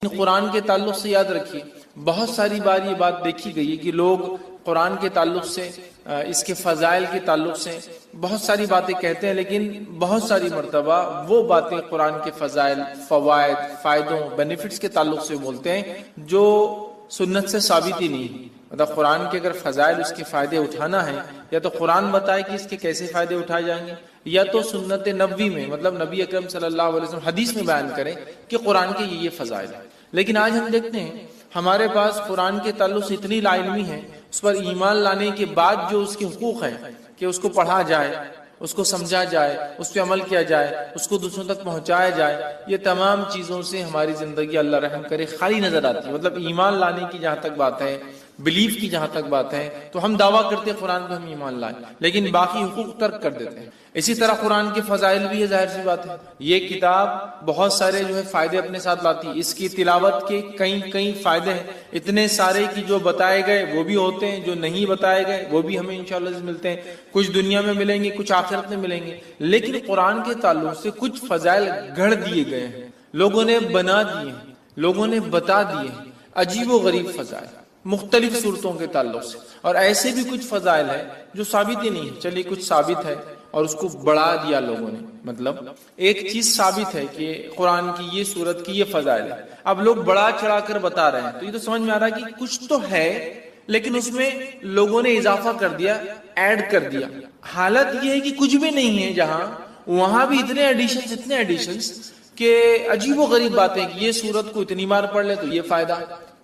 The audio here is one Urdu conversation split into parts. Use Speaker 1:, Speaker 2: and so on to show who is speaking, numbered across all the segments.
Speaker 1: قرآن کے تعلق سے یاد رکھیے بہت ساری بار یہ بات دیکھی گئی ہے کہ لوگ قرآن کے تعلق سے اس کے فضائل کے تعلق سے بہت ساری باتیں کہتے ہیں، لیکن بہت ساری مرتبہ وہ باتیں قرآن کے فضائل، فوائد، فائدوں، بینیفٹس کے تعلق سے بولتے ہیں جو سنت سے ثابت ہی نہیں۔ مطلب قرآن کے اگر فضائل، اس کے فائدے اٹھانا ہے، یا تو قرآن بتائے کہ اس کے کیسے فائدے اٹھائے جائیں گے، یا تو سنت نبوی میں مطلب نبی اکرم صلی اللہ علیہ وسلم حدیث میں بیان کریں کہ قرآن کے یہ فضائل ہیں۔ لیکن آج ہم دیکھتے ہیں ہمارے پاس قرآن کے تعلق سے اتنی لا علمی ہے، اس پر ایمان لانے کے بعد جو اس کے حقوق ہیں کہ اس کو پڑھا جائے، اس کو سمجھا جائے، اس پہ عمل کیا جائے، اس کو دوسروں تک پہنچایا جائے، یہ تمام چیزوں سے ہماری زندگی اللہ رحم کرے خالی نظر آتی ہے۔ مطلب ایمان لانے کی جہاں تک بات ہے، بلیف کی جہاں تک بات ہے، تو ہم دعویٰ کرتے ہیں قرآن پہ ہم ایمان لائیں، لیکن باقی حقوق ترک کر دیتے ہیں۔ اسی طرح قرآن کے فضائل بھی ہے، ظاہر سی بات ہے، یہ کتاب بہت سارے فائدے اپنے ساتھ لاتی ہے۔ اس کی تلاوت کے کئی فائدے ہیں، اتنے سارے کی جو بتائے گئے وہ بھی ہوتے ہیں، جو نہیں بتائے گئے وہ بھی ہمیں انشاءاللہ ملتے ہیں، کچھ دنیا میں ملیں گے، کچھ آخرت میں ملیں گے۔ لیکن قرآن کے تعلق سے کچھ فضائل گھڑ دیے گئے ہیں، لوگوں نے بنا دیے ہیں، لوگوں نے بتا دیے ہیں، عجیب و غریب فضائل مختلف صورتوں کے تعلق سے۔ اور ایسے بھی کچھ فضائل ہیں جو ثابت ہی نہیں ہے، چلیے کچھ ثابت ہے اور اس کو بڑھا دیا لوگوں نے۔ مطلب ایک چیز ثابت ہے کہ قرآن کی یہ صورت کی یہ فضائل ہے، اب لوگ بڑا چڑھا کر بتا رہے ہیں، تو یہ تو سمجھ میں آ رہا ہے کہ کچھ تو ہے، لیکن اس میں لوگوں نے اضافہ کر دیا، ایڈ کر دیا۔ حالت یہ ہے کہ کچھ بھی نہیں ہے جہاں، وہاں بھی اتنے ایڈیشنز کہ عجیب و غریب باتیں کہ یہ صورت کو اتنی بار پڑھ لے تو یہ فائدہ،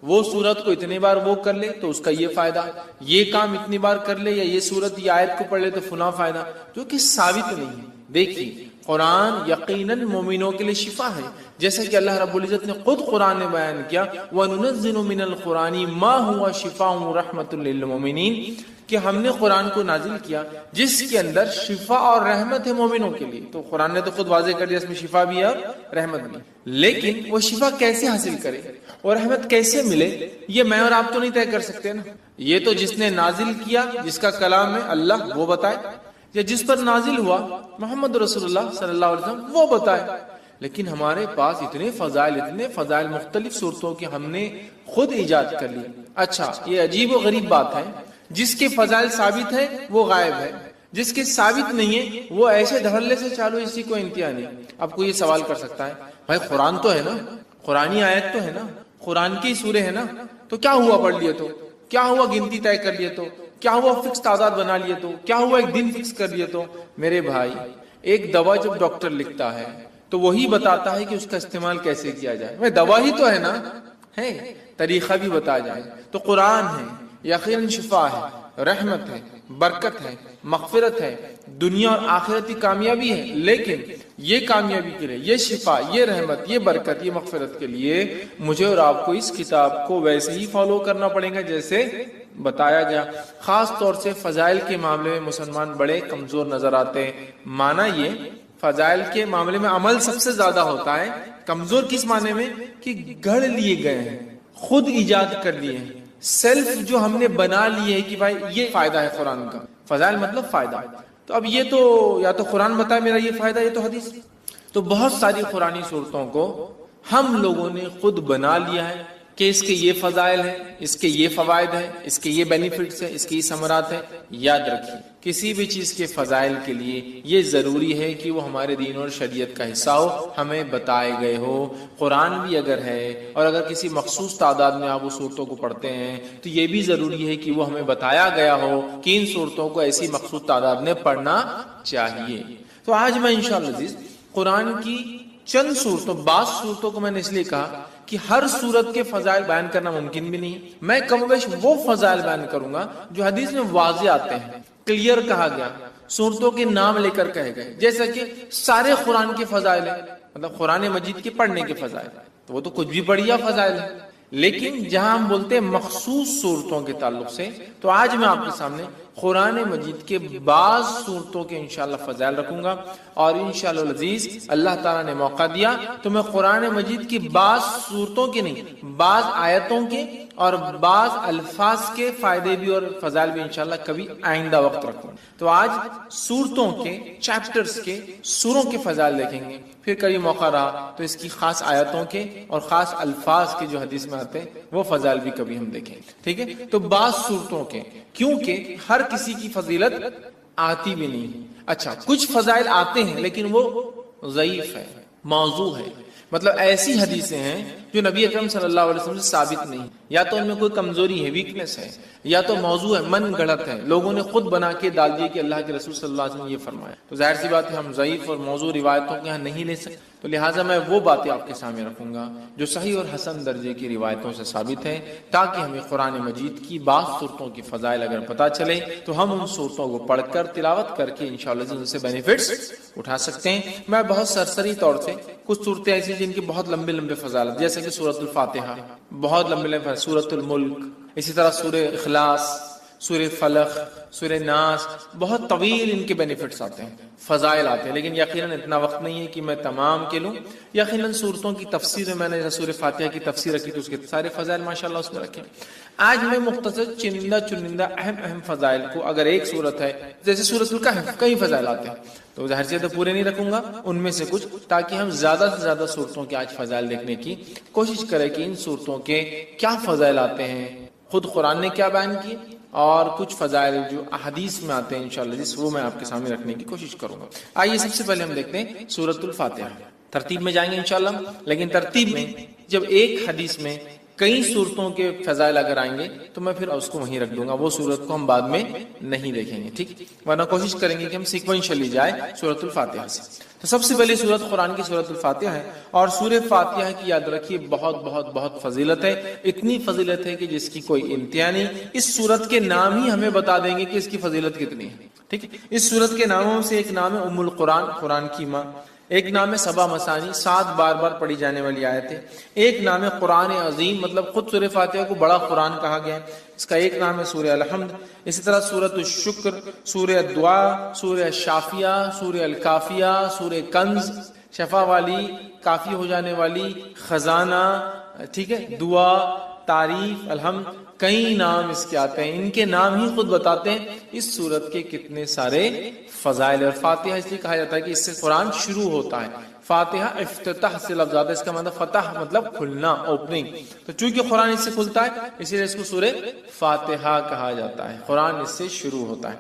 Speaker 1: وہ صورت کو اتنی بار وہ کر لے تو اس کا یہ فائدہ، یہ کام اتنی بار کر لے، یا یہ صورت یہ آیت کو پڑھ لے تو فلاں فائدہ، جو کہ ثابت نہیں ہے۔ دیکھیے قرآن یقیناً مومنوں کے لیے شفا ہے، جیسے کہ اللہ رب العزت نے خود قرآن میں بیان کیا، وَنُنَزِّلُ مِنَ الْقُرْآنِ مَا هُوَ شِفَاءٌ وَرَحْمَةٌ لِّلْمُؤْمِنِينَ، کہ ہم نے قرآن کو نازل کیا جس کے اندر شفا اور رحمت ہے مومنوں کے لیے۔ تو قرآن نے تو خود واضح کر دیا اس میں شفا بھی ہے اور رحمت بھی، لیکن وہ شفا کیسے حاصل کرے اور رحمت کیسے ملے، یہ میں اور آپ تو نہیں طے کر سکتے نا۔ یہ تو جس نے نازل کیا، جس کا کلام ہے اللہ، وہ بتائے، یا جس پر نازل ہوا محمد رسول اللہ صلی اللہ علیہ وسلم، وہ بتائے۔ لیکن ہمارے پاس اتنے فضائل مختلف صورتوں کے ہم نے خود ایجاد کر لیے۔ اچھا، یہ عجیب و غریب بات ہے، جس کے فضائل ثابت ہے وہ غائب ہے، جس کے ثابت نہیں ہے وہ ایسے دھڑلے سے چالو، اسی کو انتہا نہیں۔ اب کوئی یہ سوال کر سکتا ہے، بھائی قرآن تو ہے نا، قرآنی آیت تو ہے نا، قرآن کی سورے ہے نا، تو کیا ہوا پڑھ لیے تو، کیا ہوا گنتی طے کر لیے تو، کیا ہوا فکس تعداد بنا لیے تو، کیا ہوا ایک دن فکس کر لیے تو۔ میرے بھائی، ایک دوا جب ڈاکٹر لکھتا ہے تو وہی بتاتا ہے کہ اس کا استعمال کیسے کیا جائے، میں دوا ہی تو ہے نا، ہے طریقہ بھی بتا جائے۔ تو قرآن ہے، یقیناً شفا ہے، رحمت ہے، برکت ہے، مغفرت ہے، دنیا اور آخرتی کامیابی ہے، لیکن یہ کامیابی کے لیے، یہ شفا، یہ رحمت، یہ برکت، یہ مغفرت کے لیے مجھے اور آپ کو اس کتاب کو ویسے ہی فالو کرنا پڑے گا جیسے بتایا گیا۔ خاص طور سے فضائل کے معاملے میں مسلمان بڑے کمزور نظر آتے ہیں۔ معنی یہ، فضائل کے معاملے میں عمل سب سے زیادہ ہوتا ہے، کمزور کس معنی میں کہ گھڑ لیے گئے ہیں، خود ایجاد کر لیے ہیں، سیلف جو ہم نے بنا لیے ہے کہ بھائی یہ فائدہ ہے قرآن کا، فضائل مطلب فائدہ۔ تو اب یہ تو یا تو قرآن بتائے میرا یہ فائدہ، یہ تو حدیث۔ تو بہت ساری قرآنی صورتوں کو ہم لوگوں نے خود بنا لیا ہے کہ اس کے یہ فضائل ہیں، اس کے یہ فوائد ہیں، اس کے یہ بینیفٹس ہیں، اس کے یہ ثمرات ہیں۔ یاد رکھیے کسی بھی چیز کے فضائل کے لیے یہ ضروری ہے کہ وہ ہمارے دین اور شریعت کا حصہ ہو، ہمیں بتائے گئے ہو۔ قرآن بھی اگر ہے اور اگر کسی مخصوص تعداد میں آپ اس صورتوں کو پڑھتے ہیں تو یہ بھی ضروری ہے کہ وہ ہمیں بتایا گیا ہو کہ ان صورتوں کو ایسی مخصوص تعداد میں پڑھنا چاہیے۔ تو آج میں انشاءاللہ عزیز قرآن کی چند صورتوں، بعض صورتوں کو میں نے اس لیے کہا کہ ہر صورت کے فضائل بیان کرنا ممکن بھی نہیں، میں کم و بیش وہ فضائل بیان کروں گا جو حدیث میں واضح آتے ہیں، کلیئر کہا گیا، صورتوں کے نام لے کر کہے گئے، جیسا کہ سارے قرآن کے فضائل ہیں، مطلب قرآن مجید کے پڑھنے کے فضائل، تو وہ تو کچھ بھی بڑھیا فضائل ہے۔ لیکن جہاں ہم بولتے ہیں مخصوص صورتوں کے تعلق سے، تو آج میں آپ کے سامنے قرآن مجید کے بعض صورتوں کے انشاءاللہ فضائل رکھوں گا، اور انشاءاللہ العزیز اللہ تعالیٰ نے موقع دیا تو میں قرآن مجید کی بعض صورتوں کے نہیں، بعض آیتوں کے اور بعض الفاظ کے فائدے بھی اور فضائل بھی انشاءاللہ کبھی آئندہ وقت رکھوں گا۔ تو آج صورتوں کے، چیپٹرز کے، سوروں کے فضائل دیکھیں گے، پھر کبھی موقع رہا تو اس کی خاص آیتوں کے اور خاص الفاظ کے جو حدیث میں آتے ہیں وہ فضائل بھی کبھی ہم دیکھیں، ٹھیک ہے؟ تو بعض صورتوں کے، کیونکہ ہر کسی کی فضیلت آتی بھی نہیں۔ اچھا، کچھ فضائل آتے ہیں لیکن وہ ضعیف ہے، موضوع ہے، مطلب ایسی حدیثیں ہیں جو نبی اکرم صلی اللہ علیہ وسلم سے ثابت نہیں، یا تو ان میں کوئی کمزوری ہے، ویکنس ہے، یا تو موضوع ہے، من گڑت ہے، لوگوں نے خود بنا کے ڈال دیے کہ اللہ کے رسول صلی اللہ علیہ وسلم نے یہ فرمایا۔ تو ظاہر سی بات ہے ہم ضعیف اور موضوع روایتوں کے یہاں نہیں لے سکتے، تو لہٰذا میں وہ باتیں آپ کے سامنے رکھوں گا جو صحیح اور حسن درجے کی روایتوں سے ثابت ہیں، تاکہ ہمیں قرآن مجید کی بعض صورتوں کی فضائل اگر پتہ چلے تو ہم ان صورتوں کو پڑھ کر تلاوت کر کے انشاءاللہ ان سے بینیفٹس اٹھا سکتے ہیں۔ میں بہت سرسری طور سے کچھ صورتیں ایسی جن کی بہت لمبے لمبے فضائل، جیسے کہ سورۃ الفاتحہ، بہت لمبے لمبے، سورۃ الملک، اسی طرح سورہ اخلاص، سورہ فلق، سورہ ناس، بہت طویل ان کے بینیفٹس آتے ہیں، فضائل آتے ہیں، لیکن یقیناً اتنا وقت نہیں ہے کہ میں تمام کے لوں۔ یقیناً صورتوں کی تفسیر میں نے سورہ فاتحہ کی تفسیر رکھی تو اس کے سارے فضائل ماشاءاللہ اس میں رکھے۔ آج میں مختصر چنندہ اہم فضائل کو، اگر ایک صورت ہے جیسے سورۃ الکہف، کئی فضائل آتے ہیں، تو ظاہر سے تو پورے نہیں رکھوں گا، ان میں سے کچھ، تاکہ ہم زیادہ سے زیادہ صورتوں کے آج فضائل دیکھنے کی کوشش کریں کہ ان صورتوں کے کیا فضائل آتے ہیں، خود قرآن نے کیا بیان کیے، اور کچھ فضائل جو احادیث میں آتے ہیں انشاءاللہ جس وہ میں آپ کے سامنے رکھنے کی کوشش کروں گا۔ آئیے سب سے پہلے ہم دیکھتے ہیں سورۃ الفاتحہ، ترتیب میں جائیں گے انشاءاللہ، لیکن ترتیب میں جب ایک حدیث میں کئی صورتوں کے فضائل اگر آئیں گے تو میں پھر اس کو وہیں رکھ دوں گا، وہ صورت کو ہم بعد میں نہیں دیکھیں گے، ٹھیک، ورنہ کوشش کریں گے کہ ہم سیکوینشلی جائے سورۃ الفاتحہ سے۔ تو سب سے پہلی سورت قرآن کی سورۃ الفاتحہ ہے، اور سورہ فاتحہ کی یاد رکھیے بہت بہت بہت فضیلت ہے، اتنی فضیلت ہے کہ جس کی کوئی انتہا نہیں۔ اس سورت کے نام ہی ہمیں بتا دیں گے کہ اس کی فضیلت کتنی ہے، ٹھیک ہے؟ اس سورت کے ناموں سے ایک نام ہے ام القرآن، قرآن کی ماں، ایک نام ہے سبا مثانی، 7 بار بار پڑھی جانے والی آیت ہے، ایک نام ہے قرآن عظیم، مطلب خود سورہ فاتحہ کو بڑا قرآن کہا گیا ہے، اس کا ایک نام ہے سورہ الحمد، اسی طرح سورۃ الشکر، سورہ دعا، سورہ شافیہ، سورہ الکافیہ، سورہ کنز، شفا والی، کافی ہو جانے والی، خزانہ، ٹھیک ہے، دعا، تعریف، الحمد، کئی نام اس کے آتے ہیں، ان کے نام ہی خود بتاتے ہیں اس سورت کے کتنے سارے فضائل۔ اور فاتحہ اس لیے کہا جاتا ہے کہ اس سے قرآن شروع ہوتا ہے، فاتحہ افتتاح سے لفظ آتا ہے، اس کا مطلب فتح مطلب کھلنا، اوپننگ، تو چونکہ قرآن اس سے کھلتا ہے اسی لیے اس کو سورہ فاتحہ کہا جاتا ہے، قرآن اس سے شروع ہوتا ہے۔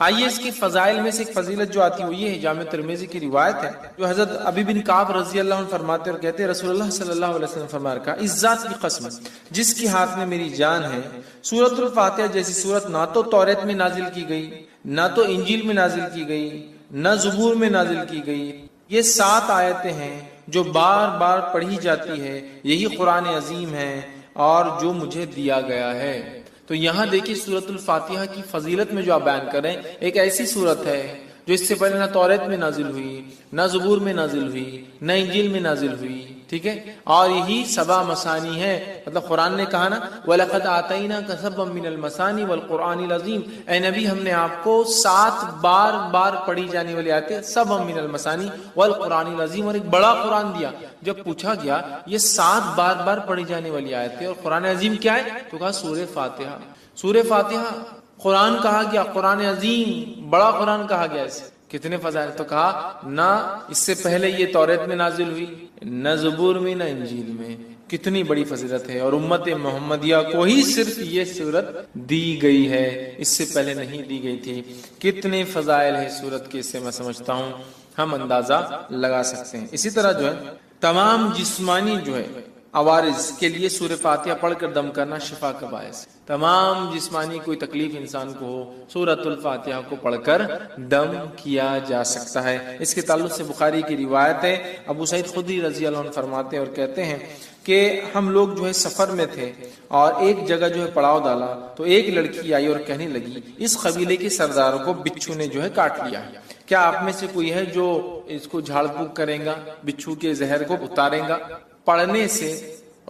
Speaker 1: آئیے اس کی فضائل میں سے ایک فضیلت جو آتی ہے وہ یہ ہے، جامع ترمذی کی روایت ہے جو حضرت ابی بن کعب رضی اللہ عنہ فرماتے اور کہتے ہیں رسول اللہ صلی اللہ علیہ وسلم فرمایا کہ اس ذات کی قسم جس کے ہاتھ میں میری جان ہے، سورۃ الفاتحہ جیسی سورت نہ تو توریت میں نازل کی گئی، نہ تو انجیل میں نازل کی گئی، نہ زبور میں نازل کی گئی۔ یہ 7 آیتیں ہیں جو بار بار پڑھی جاتی ہے، یہی قرآن عظیم ہے اور جو مجھے دیا گیا ہے۔ تو یہاں دیکھیے سورۃ الفاتحہ کی فضیلت میں جو آپ بیان کریں، ایک ایسی سورت ہے جو اس سے پہلے نہ توریت میں نازل ہوئی، نہ زبور میں نازل ہوئی، نہ انجیل میں نازل ہوئی، ٹھیک ہے، اور یہی سبا مثانی ہے، مطلب قرآن نے کہا نا وَلَقَدْ آتَيْنَاكَ سَبْعًا مِّنَ الْمَثَانِي وَالْقُرْآنِ الْعَظِيمِ، اے نبی ہم نے آپ کو 7 بار بار پڑھی جانے والی آیتیں، سبعًا مِّنَ الْمَثَانِي وَالْقُرْآنِ الْعَظِيمِ، اور ایک بڑا قرآن دیا۔ جب پوچھا گیا یہ 7 بار بار پڑھی جانے والی آیتیں اور قرآن عظیم کیا ہے تو کہا سورہ فاتحہ۔ سورہ فاتحہ قرآن کہا گیا، قرآن عظیم بڑا قرآن کہا گیا، اسے کتنے فضائل، تو کہا نہ اس سے پہلے یہ توریت میں نازل ہوئی، نہ زبور میں، نہ انجیل میں، کتنی بڑی فضیلت ہے، اور امت محمدیہ کو ہی صرف یہ سورت دی گئی ہے، اس سے پہلے نہیں دی گئی تھی۔ کتنے فضائل ہیں سورت کے، اس سے میں سمجھتا ہوں ہم اندازہ لگا سکتے ہیں۔ اسی طرح جو ہے تمام جسمانی جو ہے عوارض کے لیے سورہ فاتحہ پڑھ کر دم کرنا شفا کا باعث ہے، تمام جسمانی کوئی تکلیف انسان کو ہو سورۃ الفاتحہ کو پڑھ کر دم کیا جا سکتا ہے۔ اس کے تعلق سے بخاری کی روایت ہے، ابو سعید خدری رضی اللہ عنہ فرماتے ہیں اور کہتے ہیں کہ ہم لوگ جو ہے سفر میں تھے اور ایک جگہ جو ہے پڑاؤ ڈالا تو ایک لڑکی آئی اور کہنے لگی اس قبیلے کے سردار کو بچھو نے جو ہے کاٹ لیا، کیا آپ میں سے کوئی ہے جو اس کو جھاڑ پھونک کرے گا، بچھو کے زہر کو اتارے گا؟ پڑھنے سے،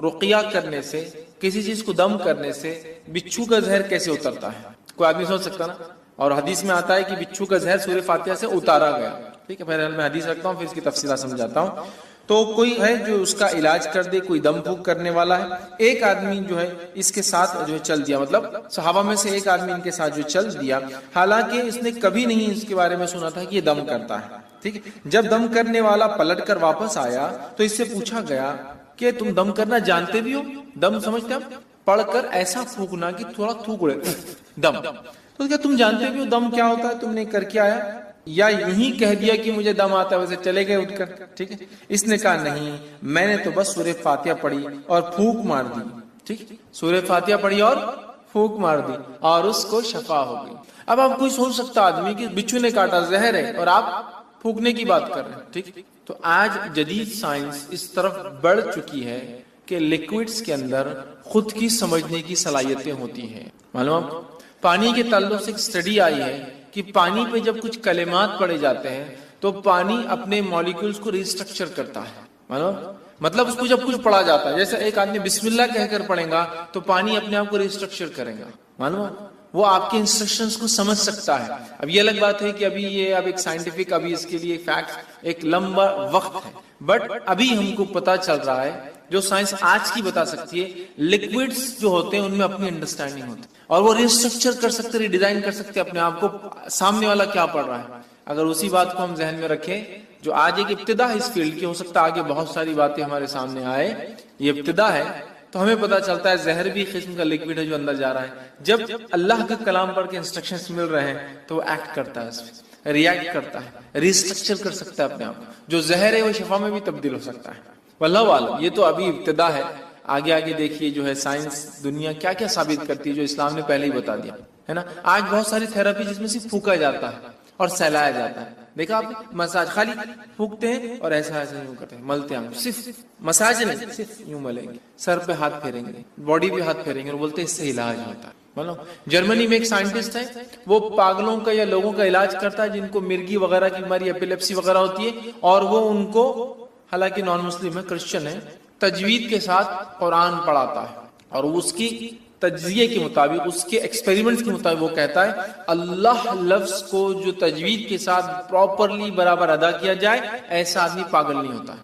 Speaker 1: رقیہ کرنے سے، کسی چیز کو دم کرنے سے بچھو کا زہر کیسے اترتا ہے؟ کوئی آدمی سوچ سکتا نا، اور حدیث میں آتا ہے کہ بچھو کا زہر سورہ فاتحہ سے اتارا گیا. ٹھیک ہے، بہرحال میں حدیث رکھتا ہوں پھر اس کی تفصیلات سمجھاتا ہوں. تو کوئی ہے جو اس کا علاج کر دے، کوئی دم پھونک کرنے والا ہے. ایک آدمی جو ہے اس کے ساتھ جو ہے چل دیا، مطلب صحابہ میں سے ایک آدمی ان کے ساتھ جو چل دیا، حالانکہ اس نے کبھی نہیں اس کے بارے میں سنا تھا کہ یہ دم کرتا ہے. ٹھیک ہے، جب دم کرنے والا پلٹ کر واپس آیا تو اس سے پوچھا گیا کہ تم دم کرنا جانتے بھی ہو؟ دم سمجھتے ہو؟ پڑھ کر ایسا پھونکنا کہ تھوڑا تھوک اڑے، دم. تو کیا تم جانتے بھی ہو دم کیا ہوتا ہے؟ تم نے کر کے آیا یا یہی کہہ دیا کہ مجھے دم آتا ہے ویسے چلے گئے اٹھ کر؟ ٹھیک ہے، اس نے کہا نہیں، میں نے تو بس سورہ فاتحہ پڑھی اور پھونک مار دی. ٹھیک، سورہ فاتحہ پڑھی اور پھونک مار دی اور اس کو شفا ہو گئی. اب آپ کوئی سوچ سکتا آدمی کہ بچھو نے کاٹا، زہر ہے، اور آپ پھونکنے کی بات کر رہے ہیں. ٹھیک، تو آج جدید سائنس اس طرف بڑھ چکی ہے کہ لیکوڈز کے اندر خود کی سمجھنے کی صلاحیتیں ہوتی ہیں. معلوم، پانی کے تعلق سے ایک اسٹڈی آئی ہے کہ پانی پہ جب کچھ کلمات پڑھے جاتے ہیں تو پانی اپنے مالیکولز کو ریسٹرکچر کرتا ہے. معلوم، مطلب اس کو جب کچھ پڑھا جاتا ہے، جیسے ایک آدمی بسم اللہ کہہ کر پڑھے گا تو پانی اپنے آپ کو ریسٹرکچر کرے گا. معلوم، وہ آپ کے انسٹرکشنز کو سمجھ سکتا ہے. اب یہ الگ بات ہے کہ ابھی یہ اب ایک سائنٹیفک، ابھی اس کے لیے فیکٹ ایک لمبا وقت ہے، بٹ ابھی ہم کو پتا چل رہا ہے جو سائنس آج کی بتا سکتی ہے. لکوڈز جو ہوتے ہیں ان میں اپنی انڈرسٹینڈنگ ہوتی ہے اور وہ ریسٹرکچر کر سکتے، ری ڈیزائن کر سکتے اپنے آپ کو، سامنے والا کیا پڑھ رہا ہے. اگر اسی بات کو ہم ذہن میں رکھیں، جو آج ایک ابتدا ہے اس فیلڈ کی، ہو سکتا ہے آگے بہت ساری باتیں ہمارے سامنے آئے، یہ ابتدا ہے. تو ہمیں پتا چلتا ہے زہر بھی قسم کا لکوڈ ہے جو اندر جا رہا ہے. جب اللہ کا کلام پڑھ کے انسٹرکشنز مل رہے ہیں تو وہ ایکٹ کرتا ہے، اس میں ریئیکٹ کرتا ہے، ریسٹرکچر کر سکتا ہے اپنے آپ. جو زہر ہے وہ شفا میں بھی تبدیل ہو سکتا ہے. واللہ عالم، یہ تو ابھی ابتدا ہے. آگے آگے دیکھیے جو ہے سائنس دنیا کیا کیا ثابت کرتی ہے جو اسلام نے پہلے ہی بتا دیا ہے نا. آج بہت ساری تھراپی جس میں صرف پھونکا جاتا ہے اور سہلایا جاتا ہے. دیکھا آپ، مساج خالی پھونکتے ہیں اور ایسا ایسا یوں کرتے ہیں، ملتے ہیں. صرف مساج نہیں، صرف یوں ملیں گے، سر پہ ہاتھ پھیریں گے، باڈی پہ ہاتھ پھیریں گے اور بولتے ہیں اس سے علاج ہوتا ہے. مطلب جرمنی میں ایک سائنٹسٹ ہے، وہ پاگلوں کا یا لوگوں کا علاج کرتا ہے جن کو مرگی وغیرہ کی بیماری، ایپیلیپسی وغیرہ ہوتی ہے، اور وہ ان کو، حالانکہ نان مسلم ہے، کرسچن ہے، تجوید کے ساتھ قرآن پڑھاتا ہے اور اس کی تجزیے کے مطابق، اس کے ایکسپیریمنٹس کے مطابق وہ کہتا ہے اللہ لفظ کو جو تجوید کے ساتھ پراپرلی برابر ادا کیا جائے، ایسا آدمی پاگل نہیں ہوتا.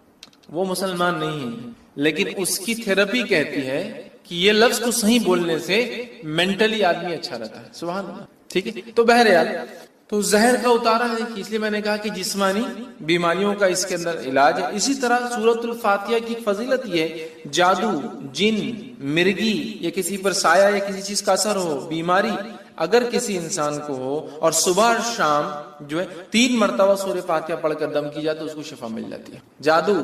Speaker 1: وہ مسلمان نہیں ہے لیکن اس کی تھراپی کہتی ہے کہ یہ لفظ کو صحیح بولنے سے مینٹلی آدمی اچھا رہتا ہے. سبحان اللہ. ٹھیک ہے، تو بہرحال تو زہر کا اتارا ہے، اس لیے میں نے کہا کہ جسمانی بیماریوں کا اس کے اندر علاج ہے. اسی طرح سورۃ الفاتحہ کی فضیلت یہ ہے، جادو، جن، مرگی یا کسی پر سایہ یا کسی چیز کا اثر ہو، بیماری اگر کسی انسان کو ہو اور صبح اور شام جو ہے 3 مرتبہ سورہ فاتحہ پڑھ کر دم کی جائے تو اس کو شفا مل جاتی ہے. جادو،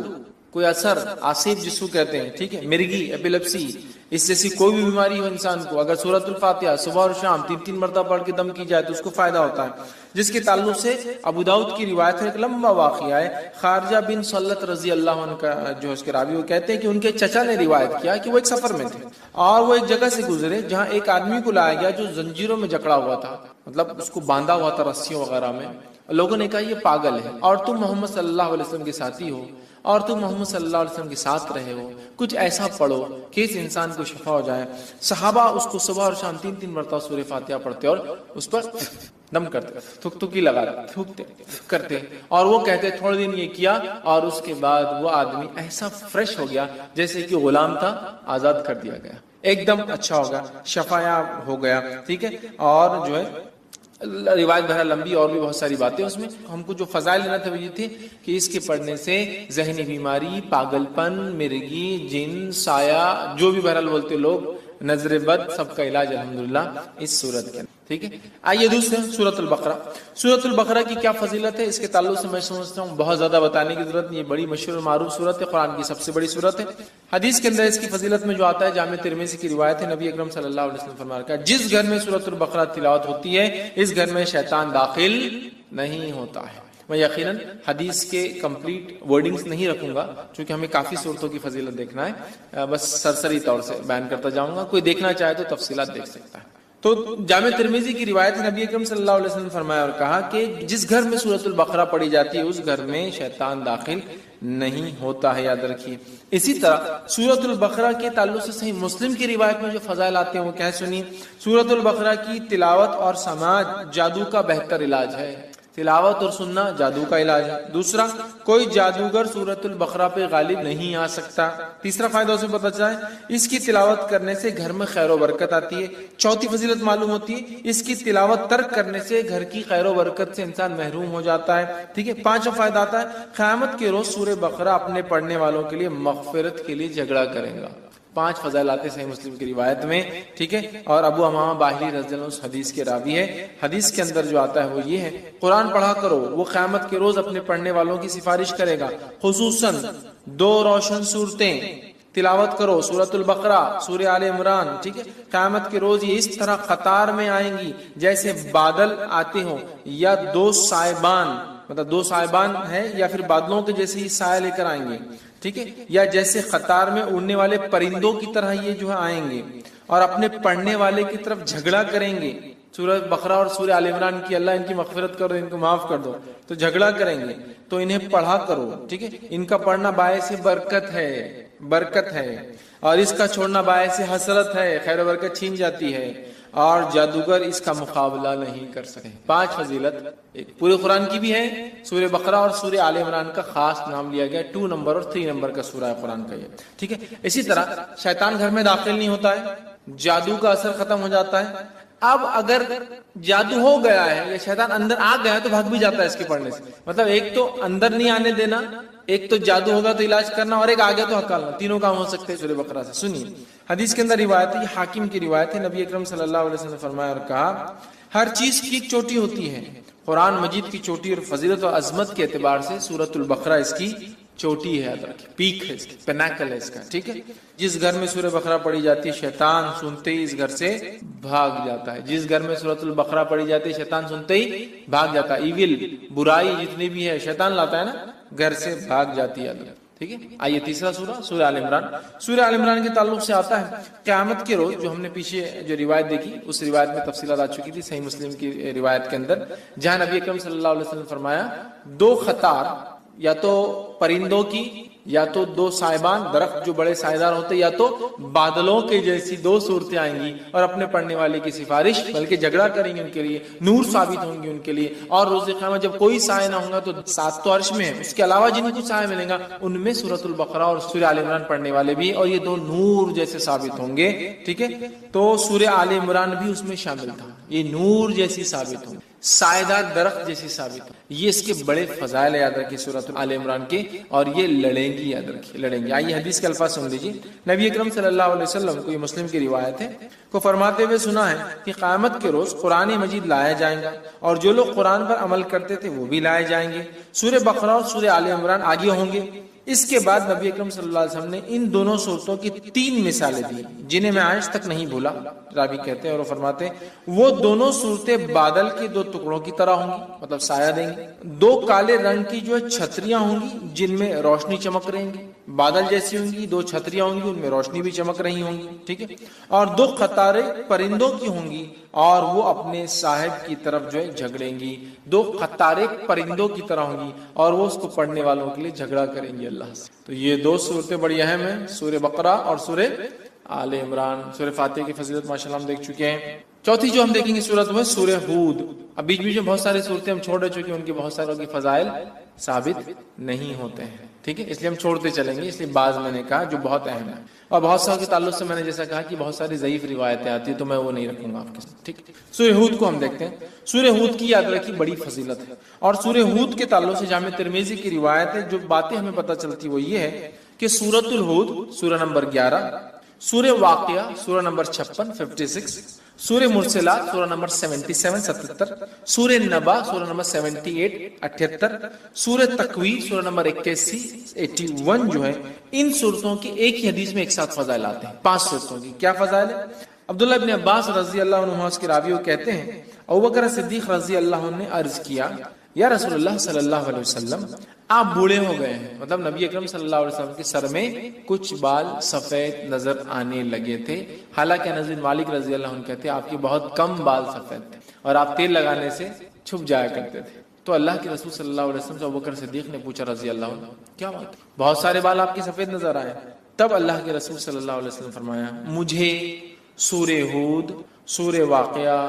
Speaker 1: کوئی اثر، آصف جس کو کہتے ہیں، ٹھیک ہے، مرگی، ایپیلیپسی، اس جیسی کوئی بھی بیماری ہو انسان کو، اگر سورۃ الفاتحہ صبح اور شام 3 مرتبہ پڑھ کے دم کی جائے تو اس کو فائدہ ہوتا ہے. جس کے تعلق سے ابو داؤد کی روایت ہے، ایک لمبا واقعہ ہے. خارجہ بن سلت رضی اللہ عنہ کا جو اس کے راوی، وہ کہتے ہیں کہ ان کے چچا نے روایت کیا کہ وہ ایک سفر میں تھے اور وہ ایک جگہ سے گزرے جہاں ایک آدمی کو لایا گیا جو زنجیروں میں جکڑا ہوا تھا، مطلب اس کو باندھا ہوا تھا رسیوں وغیرہ میں. لوگوں نے کہا یہ پاگل ہے اور تم محمد صلی اللہ علیہ وسلم کے ساتھی ہو اور تم محمد صلی اللہ علیہ وسلم کے ساتھ رہے ہو، کچھ ایسا پڑھو کہ اس انسان کو شفا ہو جائے. صحابہ اس کو صبح اور شام 3 مرتبہ سورہ فاتحہ پڑھتے اور اس پر دم کرتے، تھک تھکی لگا تھوکتے کرتے، اور وہ کہتے تھوڑے دن یہ کیا اور اس کے بعد وہ آدمی ایسا فریش ہو گیا جیسے کہ غلام تھا، آزاد کر دیا گیا، ایک دم اچھا ہو گیا، شفایاب ہو گیا. ٹھیک ہے، اور جو ہے روایت بہرحال لمبی اور بھی بہت ساری باتیں اس میں. ہم کو جو فضائل لینا تھا وہ یہ تھے کہ اس کے پڑھنے سے ذہنی بیماری، پاگل پن، مرگی، جن، سایہ، جو بھی بہرحال بولتے لوگ، نظر بد، سب کا علاج الحمدللہ اس سورت کے. ٹھیک ہے، آئیے دوسرے سورۃ البقرہ. سورۃ البقرہ کی کیا فضیلت ہے، اس کے تعلق سے میں سمجھتا ہوں بہت زیادہ بتانے کی ضرورت نہیں. یہ بڑی مشہور معروف سورت ہے، قرآن کی سب سے بڑی سورت ہے. حدیث کے اندر اس کی فضیلت میں جو آتا ہے، جامع ترمذی کی روایت ہے، نبی اکرم صلی اللہ علیہ وسلم فرمایا کہ جس گھر میں سورۃ البقرہ تلاوت ہوتی ہے اس گھر میں شیطان داخل نہیں ہوتا ہے. میں یقیناً حدیث کے کمپلیٹ ورڈنگز نہیں رکھوں گا چونکہ ہمیں کافی صورتوں کی فضیلت دیکھنا ہے، بس سرسری طور سے بیان کرتا جاؤں گا، کوئی دیکھنا چاہے تو تفصیلات دیکھ سکتا ہے. تو جامع ترمذی کی روایت نبی اکرم صلی اللہ علیہ وسلم فرمایا اور کہا کہ جس گھر میں سورۃ البقرہ پڑھی جاتی ہے اس گھر میں شیطان داخل نہیں ہوتا ہے، یاد رکھیے۔ اسی طرح سورۃ البقرہ کے تعلق سے صحیح مسلم کی روایت میں جو فضائل آتے ہیں وہ کیا سنیے۔ سورۃ البقرہ کی تلاوت اور سماعت جادو کا بہتر علاج ہے، تلاوت اور سننا جادو کا علاج ہے۔ دوسرا، کوئی جادوگر سورۃ البقرہ پہ غالب نہیں آ سکتا۔ تیسرا فائدہ اسے پتہ چلا ہے، اس کی تلاوت کرنے سے گھر میں خیر و برکت آتی ہے۔ چوتھی فضیلت معلوم ہوتی ہے، اس کی تلاوت ترک کرنے سے گھر کی خیر و برکت سے انسان محروم ہو جاتا ہے، ٹھیک ہے۔ پانچواں فائدہ آتا ہے، قیامت کے روز سورہ بقرہ اپنے پڑھنے والوں کے لیے مغفرت کے لیے جھگڑا کرے گا۔ 5 فضائل آتے صحیح مسلم کی روایت میں، ٹھیک ہے۔ اور ابو امامہ باہلی رضی اللہ عنہ اس حدیث کے راوی ہے۔ حدیث کے اندر جو آتا ہے وہ یہ ہے، قرآن پڑھا کرو، وہ قیامت کے روز اپنے پڑھنے والوں کی سفارش کرے گا، خصوصاً 2 روشن صورتیں تلاوت کرو، سورۃ البقرہ، سورہ آل عمران، ٹھیک ہے۔ قیامت کے روز یہ اس طرح قطار میں آئیں گی جیسے بادل آتے ہوں، یا 2 سائبان، مطلب 2 سائبان ہے یا پھر بادلوں کے جیسے ہی سایہ لے کر آئیں گے، ٹھیک ہے، یا جیسے قطار میں اڑنے والے پرندوں کی طرح یہ جو ہے آئیں گے اور اپنے پڑھنے والے کی طرف جھگڑا کریں گے۔ سورہ بقرہ اور سورہ آل عمران کی اللہ ان کی مغفرت کرو، ان کو معاف کر دو، تو جھگڑا کریں گے، تو انہیں پڑھا کرو، ٹھیک ہے۔ ان کا پڑھنا باعث برکت ہے، برکت ہے، اور اس کا چھوڑنا باعث حسرت ہے، خیر و برکت چھین جاتی ہے، اور جادوگر اس کا مقابلہ نہیں کر سکتے۔ 5 فضیلت پورے قرآن کی بھی ہے۔ سورہ بقرہ اور سورہ آل عمران کا خاص نام لیا گیا، 2 نمبر اور 3 نمبر کا سورہ ہے قرآن کا یہ، ٹھیک ہے۔ اسی طرح شیطان گھر میں داخل نہیں ہوتا ہے، جادو کا اثر ختم ہو جاتا ہے۔ اب اگر جادو ہو گیا ہے یا شیطان اندر آ گیا ہے تو بھاگ بھی جاتا ہے اس کے پڑھنے سے۔ مطلب ایک تو اندر نہیں آنے دینا، ایک تو جادو ہوگا تو علاج کرنا، اور ایک آ گیا تو ہکالنا، تینوں کام ہو سکتے ہیں سورہ بقرہ سے۔ سنیے حدیث کے اندر روایت ہے، یہ حاکم کی روایت ہے، نبی اکرم صلی اللہ علیہ وسلم نے فرمایا اور کہا، ہر چیز کی ایک چوٹی ہوتی ہے، قرآن مجید کی چوٹی اور فضیلت اور عظمت کے اعتبار سے سورۃ البقرہ اس کی چوٹی ہے، یاد رکھیں، پیک ہے اس کی، پینیکل ہے اس کا، ٹھیک ہے۔ جس گھر میں سورہ بقرہ پڑھی جاتی ہے شیطان سنتے ہی اس گھر سے بھاگ جاتا ہے۔ جس گھر میں سورۃ البقرہ پڑھی جاتی ہے شیطان سنتے ہی بھاگ جاتا ہے، ایول، برائی جتنی بھی ہے شیطان لاتا ہے نا، گھر سے بھاگ جاتی ہے، ٹھیک ہے۔ آئیے تیسرا سورہ، سورہ آل عمران۔ سورہ آل عمران کے تعلق سے آتا ہے، قیامت کے روز، جو ہم نے پیچھے جو روایت دیکھی اس روایت میں تفصیلات آ چکی تھی صحیح مسلم کی روایت کے اندر، جہاں نبی اکرم صلی اللہ علیہ وسلم نے فرمایا، 2 قطار، یا تو پرندوں کی، یا تو 2 سائبان، درخت جو بڑے سائیدار ہوتے، یا تو بادلوں کے جیسی 2 صورتیں آئیں گی اور اپنے پڑھنے والے کی سفارش، بلکہ جھگڑا کریں گے ان کے لیے، نور ثابت ہوں گے ان کے لیے۔ اور روز قیامت جب کوئی سایہ نہ ہوگا تو 7 تو عرش میں ہے، اس کے علاوہ جن کو سایہ ملے گا ان میں سورۃ البقرہ اور سورہ آل عمران پڑھنے والے بھی، اور یہ 2 نور جیسے ثابت ہوں گے، ٹھیک ہے۔ تو سورہ آل عمران بھی اس میں شامل تھا، یہ نور جیسی ثابت ہوں، سایہ درخت جیسی ثابت ہوں۔ یہ اس کے بڑے فضائل یاد رکھیے سورۃ آل عمران کے، اور یہ لڑیں گی، یاد رکھیے لڑیں گی۔ آئیے حدیث کے الفاظ سن لیجیے۔ نبی اکرم صلی اللہ علیہ وسلم کو، یہ مسلم کی روایت ہے، کو فرماتے ہوئے سنا ہے کہ قیامت کے روز قرآن مجید لایا جائے گا، اور جو لوگ قرآن پر عمل کرتے تھے وہ بھی لائے جائیں گے۔ سورہ بقرہ اور سورہ آل عمران آگے ہوں گے۔ اس کے بعد نبی اکرم صلی اللہ علیہ وسلم نے ان دونوں صورتوں کی 3 مثالیں دی جنہیں میں آج تک نہیں بھولا۔ راوی کہتے ہیں اور فرماتے ہیں، وہ دونوں صورتیں بادل کے 2 ٹکڑوں کی طرح ہوں گی، مطلب سایہ دیں گی، 2 کالے رنگ کی جو چھتریاں ہوں گی جن میں روشنی چمک رہیں گی، بادل جیسی ہوں گی، 2 چھتریاں ہوں گی ان میں روشنی بھی چمک رہی ہوں گی، ٹھیک ہے۔ اور 2 قطاریں پرندوں کی ہوں گی اور وہ اپنے صاحب کی طرف جو ہے جھگڑیں گی، 2 قطاریں پرندوں کی طرح ہوں گی اور وہ اس کو پڑھنے والوں کے لیے جھگڑا کریں گی اللہ سے۔ تو یہ 2 صورتیں بڑی اہم ہیں، سورہ بقرہ اور سورہ آل عمران۔ سورہ فاتحہ کی فضیلت ماشاءاللہ ہم دیکھ چکے ہیں۔ چوتھی جو ہم دیکھیں گے صورت وہ ہے سورہ ہود۔ اب بیچ بیچ میں بہت ساری صورتیں ہم چھوڑ چکے ہیں، ان کے بہت ساروں کی فضائل ثابت نہیں ہوتے ہیں، ٹھیک ہے، اس لیے ہم چھوڑتے چلیں گے، اس لیے بعض میں نے کہا جو بہت اہم ہے، اور بہت ساروں کے تعلق سے میں نے جیسا کہا کہ بہت ساری ضعیف روایتیں آتی ہیں تو میں وہ نہیں رکھوں گا آپ کے ساتھ، ٹھیک ہے۔ سورہ ہود کو ہم دیکھتے ہیں۔ سورہ ہود کی یاد رکھی بڑی فضیلت ہے، اور سورہ ہود کے تعلق سے جامع ترمذی کی روایت ہے، جو باتیں ہمیں پتہ چلتی وہ یہ ہے کہ سورۃ الہود سورہ نمبر 11، سورہ واقعہ سورہ نمبر 56 56، سورہ مرسلات سورہ نمبر 77 77، سورہ نبا سورہ نمبر 78 78، سورہ تکویر سورہ نمبر 81 81 جو ہے، ان صورتوں کی ایک ہی حدیث میں ایک ساتھ فضائل آتے ہیں۔ 5 صورتوں کی کیا فضائل ہے؟ عبداللہ ابن عباس رضی اللہ عنہ اس کے راوی کہتے ہیں، ابوبکر صدیق رضی اللہ عنہ نے عرض کیا، یا رسول اللہ صلی اللہ علیہ وسلم، آپ بوڑھے ہو گئے ہیں، مطلب نبی اکرم صلی اللہ علیہ وسلم کے سر میں کچھ بال سفید نظر آنے لگے تھے، حالانکہ انس بن مالک رضی اللہ عنہ کہتے ہیں آپ کے بہت کم بال سفید تھے اور آپ تیل لگانے سے چھپ جایا کرتے تھے، تو اللہ کے رسول صلی اللہ علیہ وسلم سے ابوبکر صدیق نے پوچھا رضی اللہ عنہ کیا بات؟ بہت سارے بال آپ کے سفید نظر آئے. تب اللہ کے رسول صلی اللہ علیہ وسلم فرمایا مجھے سورہ ہود، سورہ واقعہ،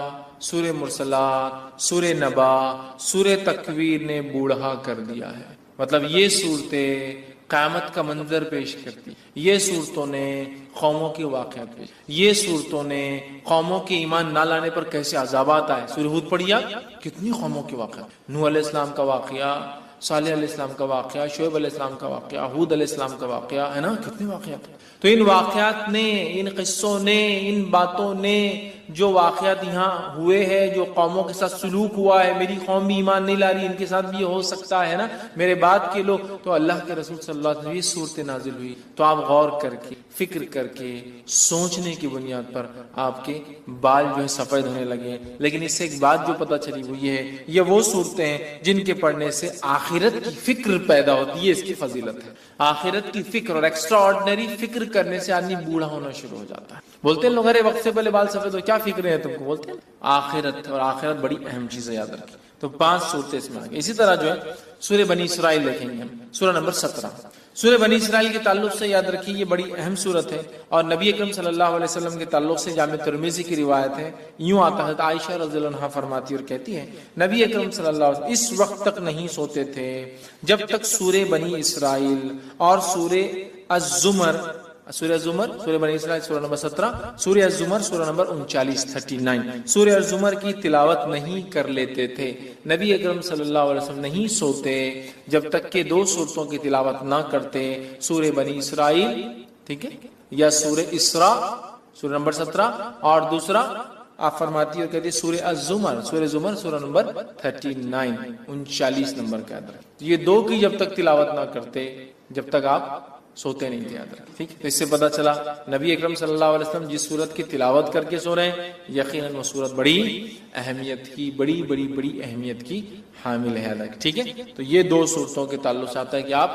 Speaker 1: سورہ مرسلات، سورہ نبا، سورہ تکویر نے بوڑھا کر دیا ہے. مطلب یہ صورتیں قیامت کا منظر پیش کرتی، یہ صورتوں نے قوموں کے واقعات پیش، یہ صورتوں نے قوموں کے ایمان نہ لانے پر کیسے عذابات آئے. سورہ ہود پڑھیا، کتنی قوموں کے واقعات، نوح علیہ السلام کا واقعہ، صالح علیہ السلام کا واقعہ، شعیب علیہ السلام کا واقعہ، ہود علیہ السلام کا واقعہ ہے نا، کتنے واقعات. تو ان واقعات نے، ان قصوں نے، ان باتوں نے، جو واقعات یہاں ہوئے ہیں، جو قوموں کے ساتھ سلوک ہوا ہے، میری قوم بھی ایمان نہیں لا رہی، ان کے ساتھ بھی ہو سکتا ہے نا میرے بعد کے لوگ. تو اللہ کے رسول صلی اللہ علیہ وسلم یہ صورتیں نازل ہوئی تو آپ غور کر کے، فکر کر کے، سوچنے کی بنیاد پر آپ کے بال جو ہے سفید ہونے لگے. لیکن اس سے ایک بات جو پتہ چلی وہ یہ ہے، یہ وہ صورتیں ہیں جن کے پڑھنے سے آخرت کی فکر پیدا ہوتی ہے. اس کی فضیلت ہے آخرت کی فکر، اور ایکسٹرا آرڈنری فکر کرنے سے آدمی بوڑھا ہونا شروع ہو جاتا ہے. بولتے ہیں لوگ ارے وقت سے پہلے بال سفید ہو، کیا فکر ہے تم کو؟ بولتے ہیں آخرت، اور آخرت بڑی اہم چیز ہے، یاد رکھیں. تو 5 صورتیں اس میں آ گئی. اسی طرح جو ہے سورہ بنی اسرائیل دیکھیں گے ہم، سورہ نمبر 17. سورہ بنی اسرائیل کے تعلق سے یاد رکھیے یہ بڑی اہم صورت ہے، اور نبی اکرم صلی اللہ علیہ وسلم کے تعلق سے جامع ترمذی کی روایت ہے. یوں آتا ہے، عائشہ رضی اللہ عنہا فرماتی اور کہتی ہیں نبی اکرم صلی اللہ علیہ وسلم اس وقت تک نہیں سوتے تھے جب تک سورہ بنی اسرائیل اور سورہ الزمر، سورہ زمر، سورہ بنی اسرائیل سورہ نمبر 17، سورہ الزمر سورہ نمبر 39، سورہ الزمر کی تلاوت نہیں کر لیتے تھے. نبی اکرم صلی اللہ علیہ وسلم نہیں سوتے جب تک کہ 2 صورتوں کی تلاوت نہ کرتے، سورہ بنی اسرائیل، ٹھیک ہے، یا سورہ اسراء سورہ نمبر 17، اور دوسرا آپ فرماتی اور کہتی ہے سورہ الزمر، سورہ زمر سورہ نمبر 39 نمبر کا اندر. یہ 2 کی جب تک تلاوت نہ کرتے جب تک آپ سوتے نہیں تھے، یاد رکھیں. ٹھیک، تو اس سے پتہ چلا نبی اکرم صلی اللہ علیہ وسلم جس سورت کی تلاوت کر کے سو رہے ہیں یقیناً وہ سورت بڑی اہمیت کی، بڑی بڑی بڑی اہمیت کی حامل ہے. ٹھیک ہے، تو یہ 2 صورتوں کے تعلق سے آتا ہے کہ آپ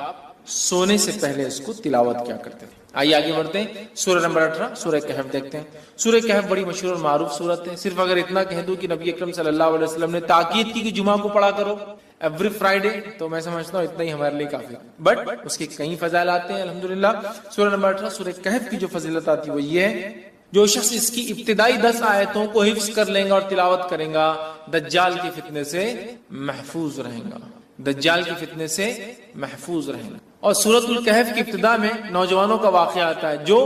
Speaker 1: سونے سے پہلے اس کو تلاوت کیا کرتے تھے. آئیے آگے بڑھتے ہیں. سورہ نمبر 18 سورہ کہف دیکھتے ہیں. سورہ کہف بڑی مشہور اور معروف سورت ہے. صرف اگر اتنا کہہ دوں کہ نبی اکرم صلی اللہ علیہ وسلم نے تاکید کی کہ جمعہ کو پڑھا کرو ایوری فرائیڈے، تو میں سمجھتا ہوں اتنا ہی ہمارے لیے کافی. بٹ اس کے کئی فضائل آتے ہیں الحمدللہ. سورہ نمبر 18 سورہ کہف کی جو فضیلت آتی ہے وہ یہ ہے، جو شخص اس کی ابتدائی 10 آیتوں کو حفظ کر لیں گا اور تلاوت کریں گا دجال کے فتنے سے محفوظ رہیں گا، دجال کے فتنے سے محفوظ رہیں گا. اور سورۃ الکہف کی ابتدا میں نوجوانوں کا واقعہ آتا ہے جو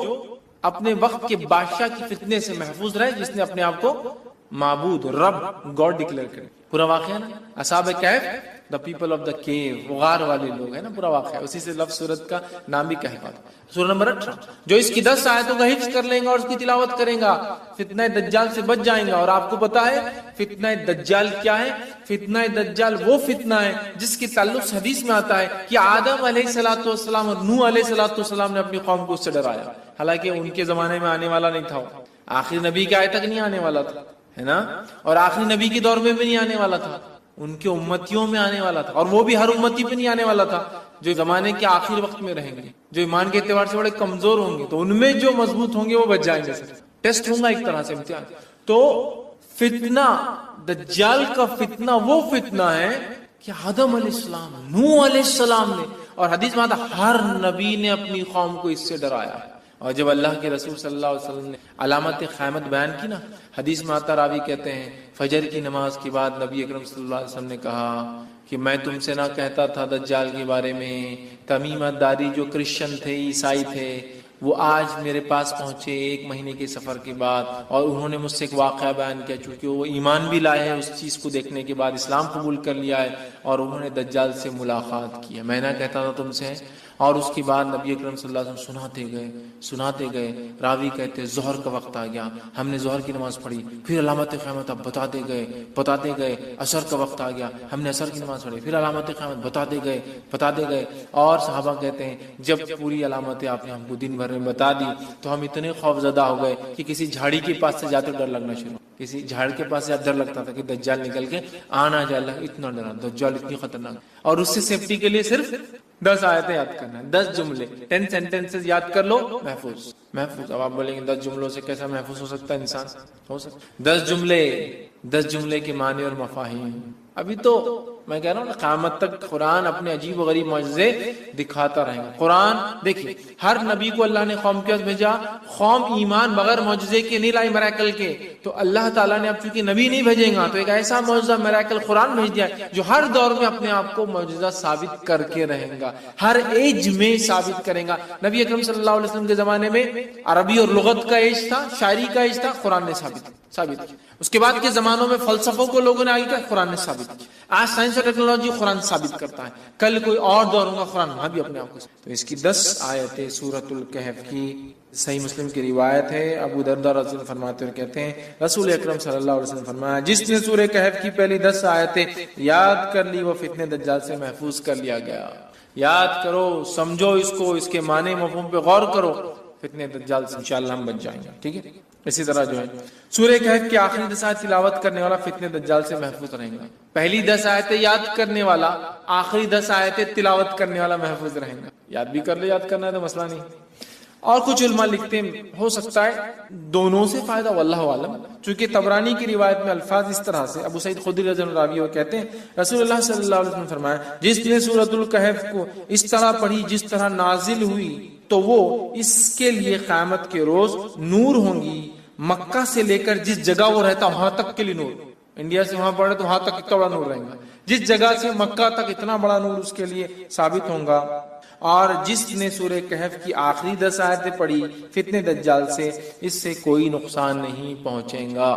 Speaker 1: اپنے وقت کے بادشاہ کی فتنے سے محفوظ رہے، جس نے اپنے آپ کو معبود، رب، گاڈ ڈکلیئر کرے. پورا واقعہ نا اصحاب کہف، دا پیپل آف دا کیو، غار والے لوگ ہیں نا، پورا واقعہ اسی سے لفظ سورت کا نام بھی کہف آتا ہے. سورہ نمبر 18 جو اس کی 10 آیتوں کا حفظ کر لیں گا اور اس کی تلاوت کریں گا فتنہ دجال سے بچ جائیں گا. اور آپ کو پتا ہے فتنہ دجال کیا ہے؟ فتنہ دجال وہ فتنہ ہے جس کے تعلق سے حدیث میں آتا ہے کہ آدم علیہ الصلوۃ والسلام اور نوح علیہ الصلوۃ والسلام نے اپنی قوم کو اس سے ڈرایا، حالانکہ ان کے زمانے میں آنے والا نہیں تھا، آخری نبی کے آئے تک نہیں آنے والا تھا، ہے نا، اور آخری نبی کے دور میں بھی نہیں آنے والا تھا، ان کے امتیوں میں آنے والا تھا. اور وہ بھی ہر امتی پہ نہیں آنے والا تھا، جو زمانے کے آخری وقت میں رہیں گے، جو ایمان کے اعتبار سے بڑے کمزور ہوں گے، تو ان میں جو مضبوط ہوں گے وہ بچ جائیں گے. ٹیسٹ ہوگا ایک طرح سے، امتحان. تو فتنہ دجال کا فتنہ وہ فتنہ ہے کہ آدم علیہ السلام، نوح علیہ السلام نے، اور حدیث میں آتا ہر نبی نے اپنی قوم کو اس سے ڈرایا. اور جب اللہ کے رسول صلی اللہ علیہ وسلم نے علامت قیامت بیان کی نا، حدیث میں آتا، راوی کہتے ہیں فجر کی نماز کے بعد نبی اکرم صلی اللہ علیہ وسلم نے کہا کہ میں تم سے نہ کہتا تھا دجال کے بارے میں، تمیمہ داری جو کرسچن تھے، عیسائی تھے، وہ آج میرے پاس پہنچے 1 مہینے کے سفر کے بعد، اور انہوں نے مجھ سے ایک واقعہ بیان کیا، چونکہ وہ ایمان بھی لائے ہیں اس چیز کو دیکھنے کے بعد، اسلام قبول کر لیا ہے، اور انہوں نے دجال سے ملاقات کی ہے. میں نہ کہتا تھا تم سے. اور اس کے بعد نبی اکرم صلی اللہ علیہ وسلم سناتے گئے. راوی کہتے ظہر کا وقت آ گیا، ہم نے ظہر کی نماز پڑھی، پھر علامت قیامت اب بتاتے گئے. عصر کا وقت آ گیا، ہم نے عصر کی نماز پڑھی، پھر علامت قیامت بتاتے گئے. اور صحابہ کہتے ہیں جب پوری علامتیں آپ نے ہم کو دن بھر میں بتا دی تو ہم اتنے خوف زدہ ہو گئے کہ کسی جھاڑی کے پاس سے جاتے ڈر لگنا شروع، کسی جھاڑ کے پاس سے ڈر لگتا تھا کہ دجال نکل کے آنا جائے. اللہ اتنا ڈرا، دجال اتنی خطرناک. اور اس سے سیفٹی کے لیے صرف 10 آیتیں یاد کرنا ہے، 10 جملے، 10 سینٹنسز یاد کر لو، محفوظ. اب آپ بولیں گے 10 جملوں سے کیسا محفوظ ہو سکتا ہے انسان؟ ہو سکتا 10 جملے کے معنی اور مفاہیم. ابھی تو میں کہہ رہا ہوں نا قیامت تک قرآن اپنے عجیب و غریب معجزے دکھاتا رہے گا. قرآن دیکھیے ہر نبی کو اللہ نے قوم کے پاس بھیجا, قوم ایمان بغیر معجزے کے نہیں لائی, میراکل کے, تو اللہ تعالیٰ نے اب چونکہ نبی نہیں بھیجیں گا تو ایک ایسا معجزہ میراکل قرآن بھیج دیا جو ہر دور میں اپنے آپ کو معجزہ ثابت کر کے رہے گا, ہر ایج میں ثابت کرے گا. نبی اکرم صلی اللہ علیہ وسلم کے زمانے میں عربی اور لغت کا ایج تھا, شاعری کا ایج تھا, قرآن نے ثابت کیا. اس کے بعد کے زمانوں میں فلسفوں کو لوگوں نے آگے کیا, قرآن نے ثابت کیا. آج سائنس اور ٹیکنالوجی قرآن ثابت کرتا ہے, کل کوئی اور دور ہوگا قرآن وہاں بھی اپنے آپ کو. تو اس کی 10 آیتیں سورۃ الکہف کی صحیح مسلم کی روایت ہے. ابو درداء رضی اللہ عنہ فرماتے ہوئے کہتے ہیں رسول اکرم صلی اللہ علیہ وسلم فرمایا جس نے سورہ کہف کی پہلی 10 آیتیں یاد کر لی وہ فتنہ دجال سے محفوظ کر لیا گیا. یاد کرو, سمجھو اس کو, اس کے معنی مفہوم پہ غور کرو, فتنہ دجال سے انشاءاللہ ہم بچ جائیں گے. ٹھیک ہے. اسی طرح جو ہے سورہ کہف کی آخری 10 آیت تلاوت کرنے والا فتنہ دجال سے محفوظ رہے گا. پہلی 10 آیتیں یاد کرنے والا, آخری 10 آیتیں تلاوت کرنے والا محفوظ رہے گا. یاد بھی کر لے, یاد کرنا ہے تو مسئلہ نہیں. اور کچھ علماء لکھتے ہیں ہو سکتا ہے دونوں سے فائدہ, واللہ عالم. چونکہ طبرانی کی روایت میں الفاظ اس طرح سے, ابو سعید خدری رضی اللہ عنہ کہتے ہیں رسول اللہ صلی اللہ علیہ وسلم نے فرمایا جس نے سورۃ الکہف کو اس طرح پڑھی جس طرح نازل ہوئی تو وہ اس کے لیے قیامت کے روز نور ہوں گی. مکہ سے لے کر جس جگہ وہ رہتا وہاں تک کے لیے نور, انڈیا سے وہاں پڑھے تو وہاں تک اتنا بڑا نور رہے گا, جس جگہ سے مکہ تک اتنا بڑا نور اس کے لیے ثابت ہوگا. اور جس نے سورہ کہف کی آخری 10 آیتیں پڑھی فتنہ دجال سے اس سے کوئی نقصان نہیں پہنچے گا.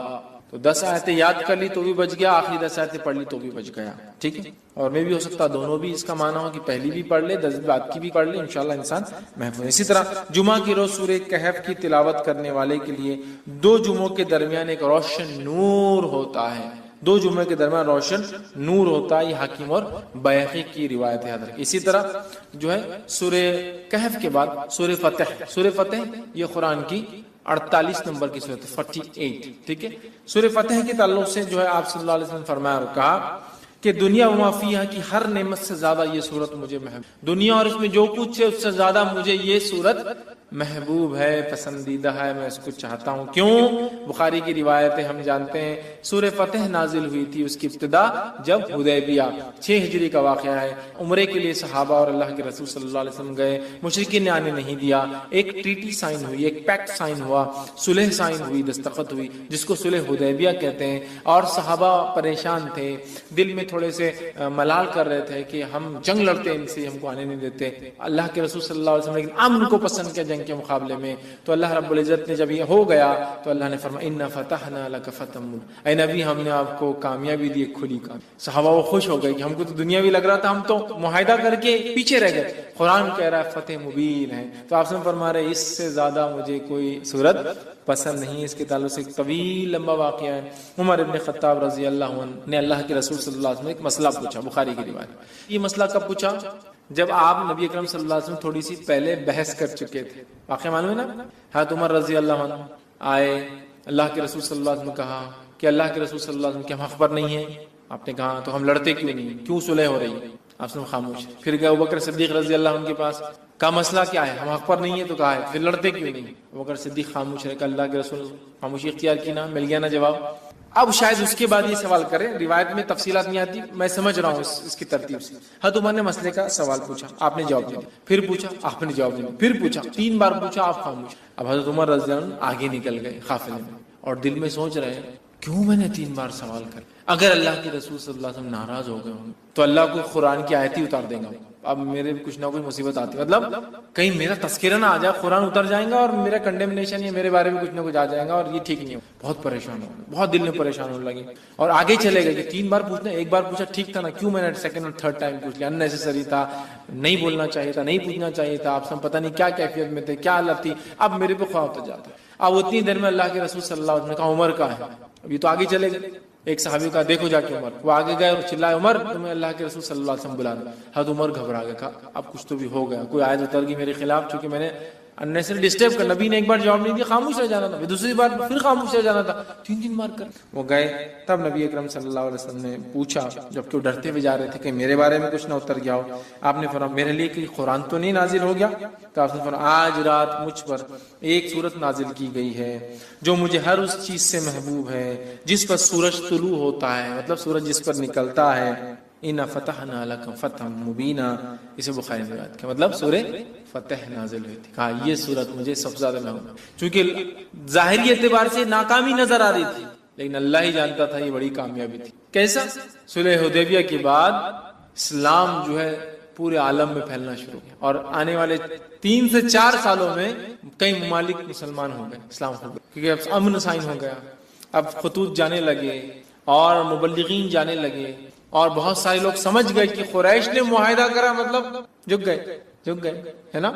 Speaker 1: تو 10 آیتیں یاد کر لی تو بھی بچ گیا, آخری 10 آیتیں پڑھ لی تو بھی بچ گیا. ٹھیک ہے. اور میں بھی ہو سکتا دونوں بھی اس کا معنی ہو کہ پہلی بھی پڑھ لے 10 بعد کی بھی پڑھ لے, انشاءاللہ انسان محفوظ. اسی طرح جمعہ کی روز سورہ کہف کی تلاوت کرنے والے کے لیے 2 جمعوں کے درمیان ایک روشن نور ہوتا ہے. 2 جمعے کے درمیان روشن نور ہوتا ہے. یہ حاکم اور بیہقی کی روایت ہے. اسی طرح جو ہے سورہ کہف کے بعد سورہ فتح, سورہ فتح یہ قرآن کی 48 نمبر کی سورت 48. ٹھیک ہے. سورہ فتح کے تعلق سے جو ہے آپ صلی اللہ علیہ وسلم فرمایا اور کہا کہ دنیا وما فیہا کی ہر نعمت سے زیادہ یہ سورت مجھے محبوب, دنیا اور اس میں جو کچھ ہے اس سے زیادہ مجھے یہ سورت محبوب ہے, پسندیدہ ہے, میں اس کو چاہتا ہوں. کیوں؟ بخاری کی روایت ہے, ہم جانتے ہیں سورہ فتح نازل ہوئی تھی اس کی ابتدا جب حدیبیہ 6 ہجری کا واقعہ ہے. عمرے کے لیے صحابہ اور اللہ کے رسول صلی اللہ علیہ وسلم گئے, مشرکین نے آنے نہیں دیا. ایک ٹریٹی سائن ہوئی, ایک پیکٹ سائن ہوا, صلح سائن ہوئی, دستخط ہوئی جس کو صلح حدیبیہ کہتے ہیں. اور صحابہ پریشان تھے, دل میں تھوڑے سے ملال کر رہے تھے کہ ہم جنگ لڑتے ان سے, ہم کو آنے نہیں دیتے. اللہ کے رسول صلی اللہ علیہ وسلم لیکن امن کو پسند کیا جنگ کے مقابلے میں. تو اللہ رب العزت نے جب یہ ہو گیا تو اللہ نے فرمایا انا فتحنا لک فتحا مبینا, اے نبی ہم نے آپ کو کامیابی دی, کھلی کامیابی. صحابہ وہ خوش ہو گئے کہ ہم کو تو دنیاوی لگ رہا تھا, ہم تو معاہدہ کر کے پیچھے رہ گئے. قرآن کہہ رہا ہے فتح مبین ہے. تو آپ سے فرما رہے اس سے زیادہ مجھے کوئی صورت پسند نہیں. اس کے تعلق سے ایک طویل لمبا واقعہ ہے. عمر ابن خطاب رضی اللہ عنہ نے اللہ کے رسول صلی اللہ علیہ وسلم ایک مسئلہ پوچھا, بخاری کی روایت. یہ مسئلہ کب پوچھا؟ جب آپ نبی اکرم صلی اللہ علیہ وسلم تھوڑی سی پہلے بحث کر چکے تھے. واقعہ معلوم ہے نا, حضرت عمر رضی اللہ عنہ آئے, اللہ کے رسول صلی اللہ علیہ وسلم کہا کہ اللہ کے رسول صلی اللہ علیہ وسلم کے ہم حق پر نہیں ہیں. آپ نے کہا تو ہم لڑتے کیوں نہیں, کیوں صلح ہو رہی ہے؟ آپ سے خاموش. پھر گئے ابوبکر صدیق رضی اللہ عنہ کے پاس, کا مسئلہ کیا ہے؟ ہم حق پر نہیں ہے تو کہا ہے, پھر لڑتے کیوں نہیں؟ ابوبکر صدیق خاموش رہے, کہ اللہ کے رسول خاموشی اختیار کی نا, مل گیا نا جواب. اب شاید اس کے بعد یہ سوال کرے, روایت میں تفصیلات نہیں آتی, میں سمجھ رہا ہوں اس کی ترتیب سے. حضرت عمر نے مسئلے کا سوال پوچھا, آپ نے جواب دیا, پھر پوچھا, آپ نے جواب دیا, پھر پوچھا, 3 بار پوچھا, آپ خاموش. اب حضرت عمر رضی اللہ عنہ آگے نکل گئے قافلے میں اور دل میں سوچ رہے ہیں کیوں میں نے 3 بار سوال کر. اگر اللہ کے رسول صلی اللہ علیہ وسلم ناراض ہو گئے ہوں تو اللہ کو قرآن کی آیت ہی اتار دیں گا. اب میرے کچھ نہ کچھ مصیبت آتی, مطلب کہیں میرا تذکرہ نہ آ جائے, قرآن اتر جائیں گا اور میرا کنڈیمنیشن یا میرے بارے میں کچھ نہ کچھ آ جائے گا, اور یہ ٹھیک نہیں ہو. بہت پریشان ہو, بہت دل میں پریشان ہونے لگی, اور آگے چلے گئے کہ 3 بار پوچھنا, 1 بار پوچھا ٹھیک تھا نا, کیوں میں نے سیکنڈ اور تھرڈ ٹائم پوچھ لیا, اننیسیسری تھا, نہیں بولنا چاہیے تھا, نہیں پوچھنا چاہیے تھا. آپ سب پتہ نہیں کیا کیفیت میں تھے, کیا حالت تھی. اب میرے پہ خواہ ہوتا جاتا ہے. اب اتنی دیر میں اللہ کے رسول صلی اللہ علیہ وسلم نے کہا عمر کا ہے. اب یہ تو آگے چلے گئے. ایک صحابی کا دیکھو جا کے عمر, وہ آگے گئے اور چلائے عمر تمہیں اللہ کے رسول صلی اللہ علیہ وسلم بلانا. حضرت عمر گھبرا گیا, کہا اب کچھ تو بھی ہو گیا, کوئی آیت اتر گئی میرے خلاف, چونکہ میں نے اننیسری ڈسٹرب کر. نبی نے 1 بار جواب نہیں دیا, خاموش رہ جانا تھا, دوسری بار پھر خاموش رہ جانا تھا, 3 بار کر. وہ گئے, تب نبی اکرم صلی اللہ علیہ وسلم نے پوچھا, جب کہ وہ ڈرتے ہوئے جا رہے تھے کہ میرے بارے میں کچھ نہ اتر گیا ہو. آپ نے فرمایا میرے لیے کہ قرآن تو نہیں نازل ہو گیا؟ تو آپ نے فرمایا آج رات مجھ پر ایک سورت نازل کی گئی ہے جو مجھے ہر اس چیز سے محبوب ہے جس پر سورج طلوع ہوتا ہے, مطلب سورج جس پر نکلتا ہے, اِنَّا فَتَحْنَا لَكَ فَتْحًا مُبِينًا، اسے بخاری نے روایت کیا، مطلب سورہ فتح نازل ہوئی تھی. کہا یہ سورت مجھے سب سے زیادہ محبوب، چونکہ ظاہری اعتبار سے ناکامی نظر آ رہی تھی لیکن اللہ ہی جانتا تھا یہ بڑی کامیابی تھی. کیسا؟ صلح حدیبیہ کے بعد اسلام جو ہے پورے عالم میں پھیلنا شروع کیا، اور آنے والے 3 سے 4 سالوں میں کئی ممالک مسلمان ہو گئے، اسلام ہو گئے، کیونکہ اب امن سائن ہو گیا، اب خطوط جانے لگے اور مبلغین جانے لگے، اور بہت سارے لوگ سمجھ گئے کہ قریش نے معاہدہ کرا مطلب جھک گئے، ہے نا.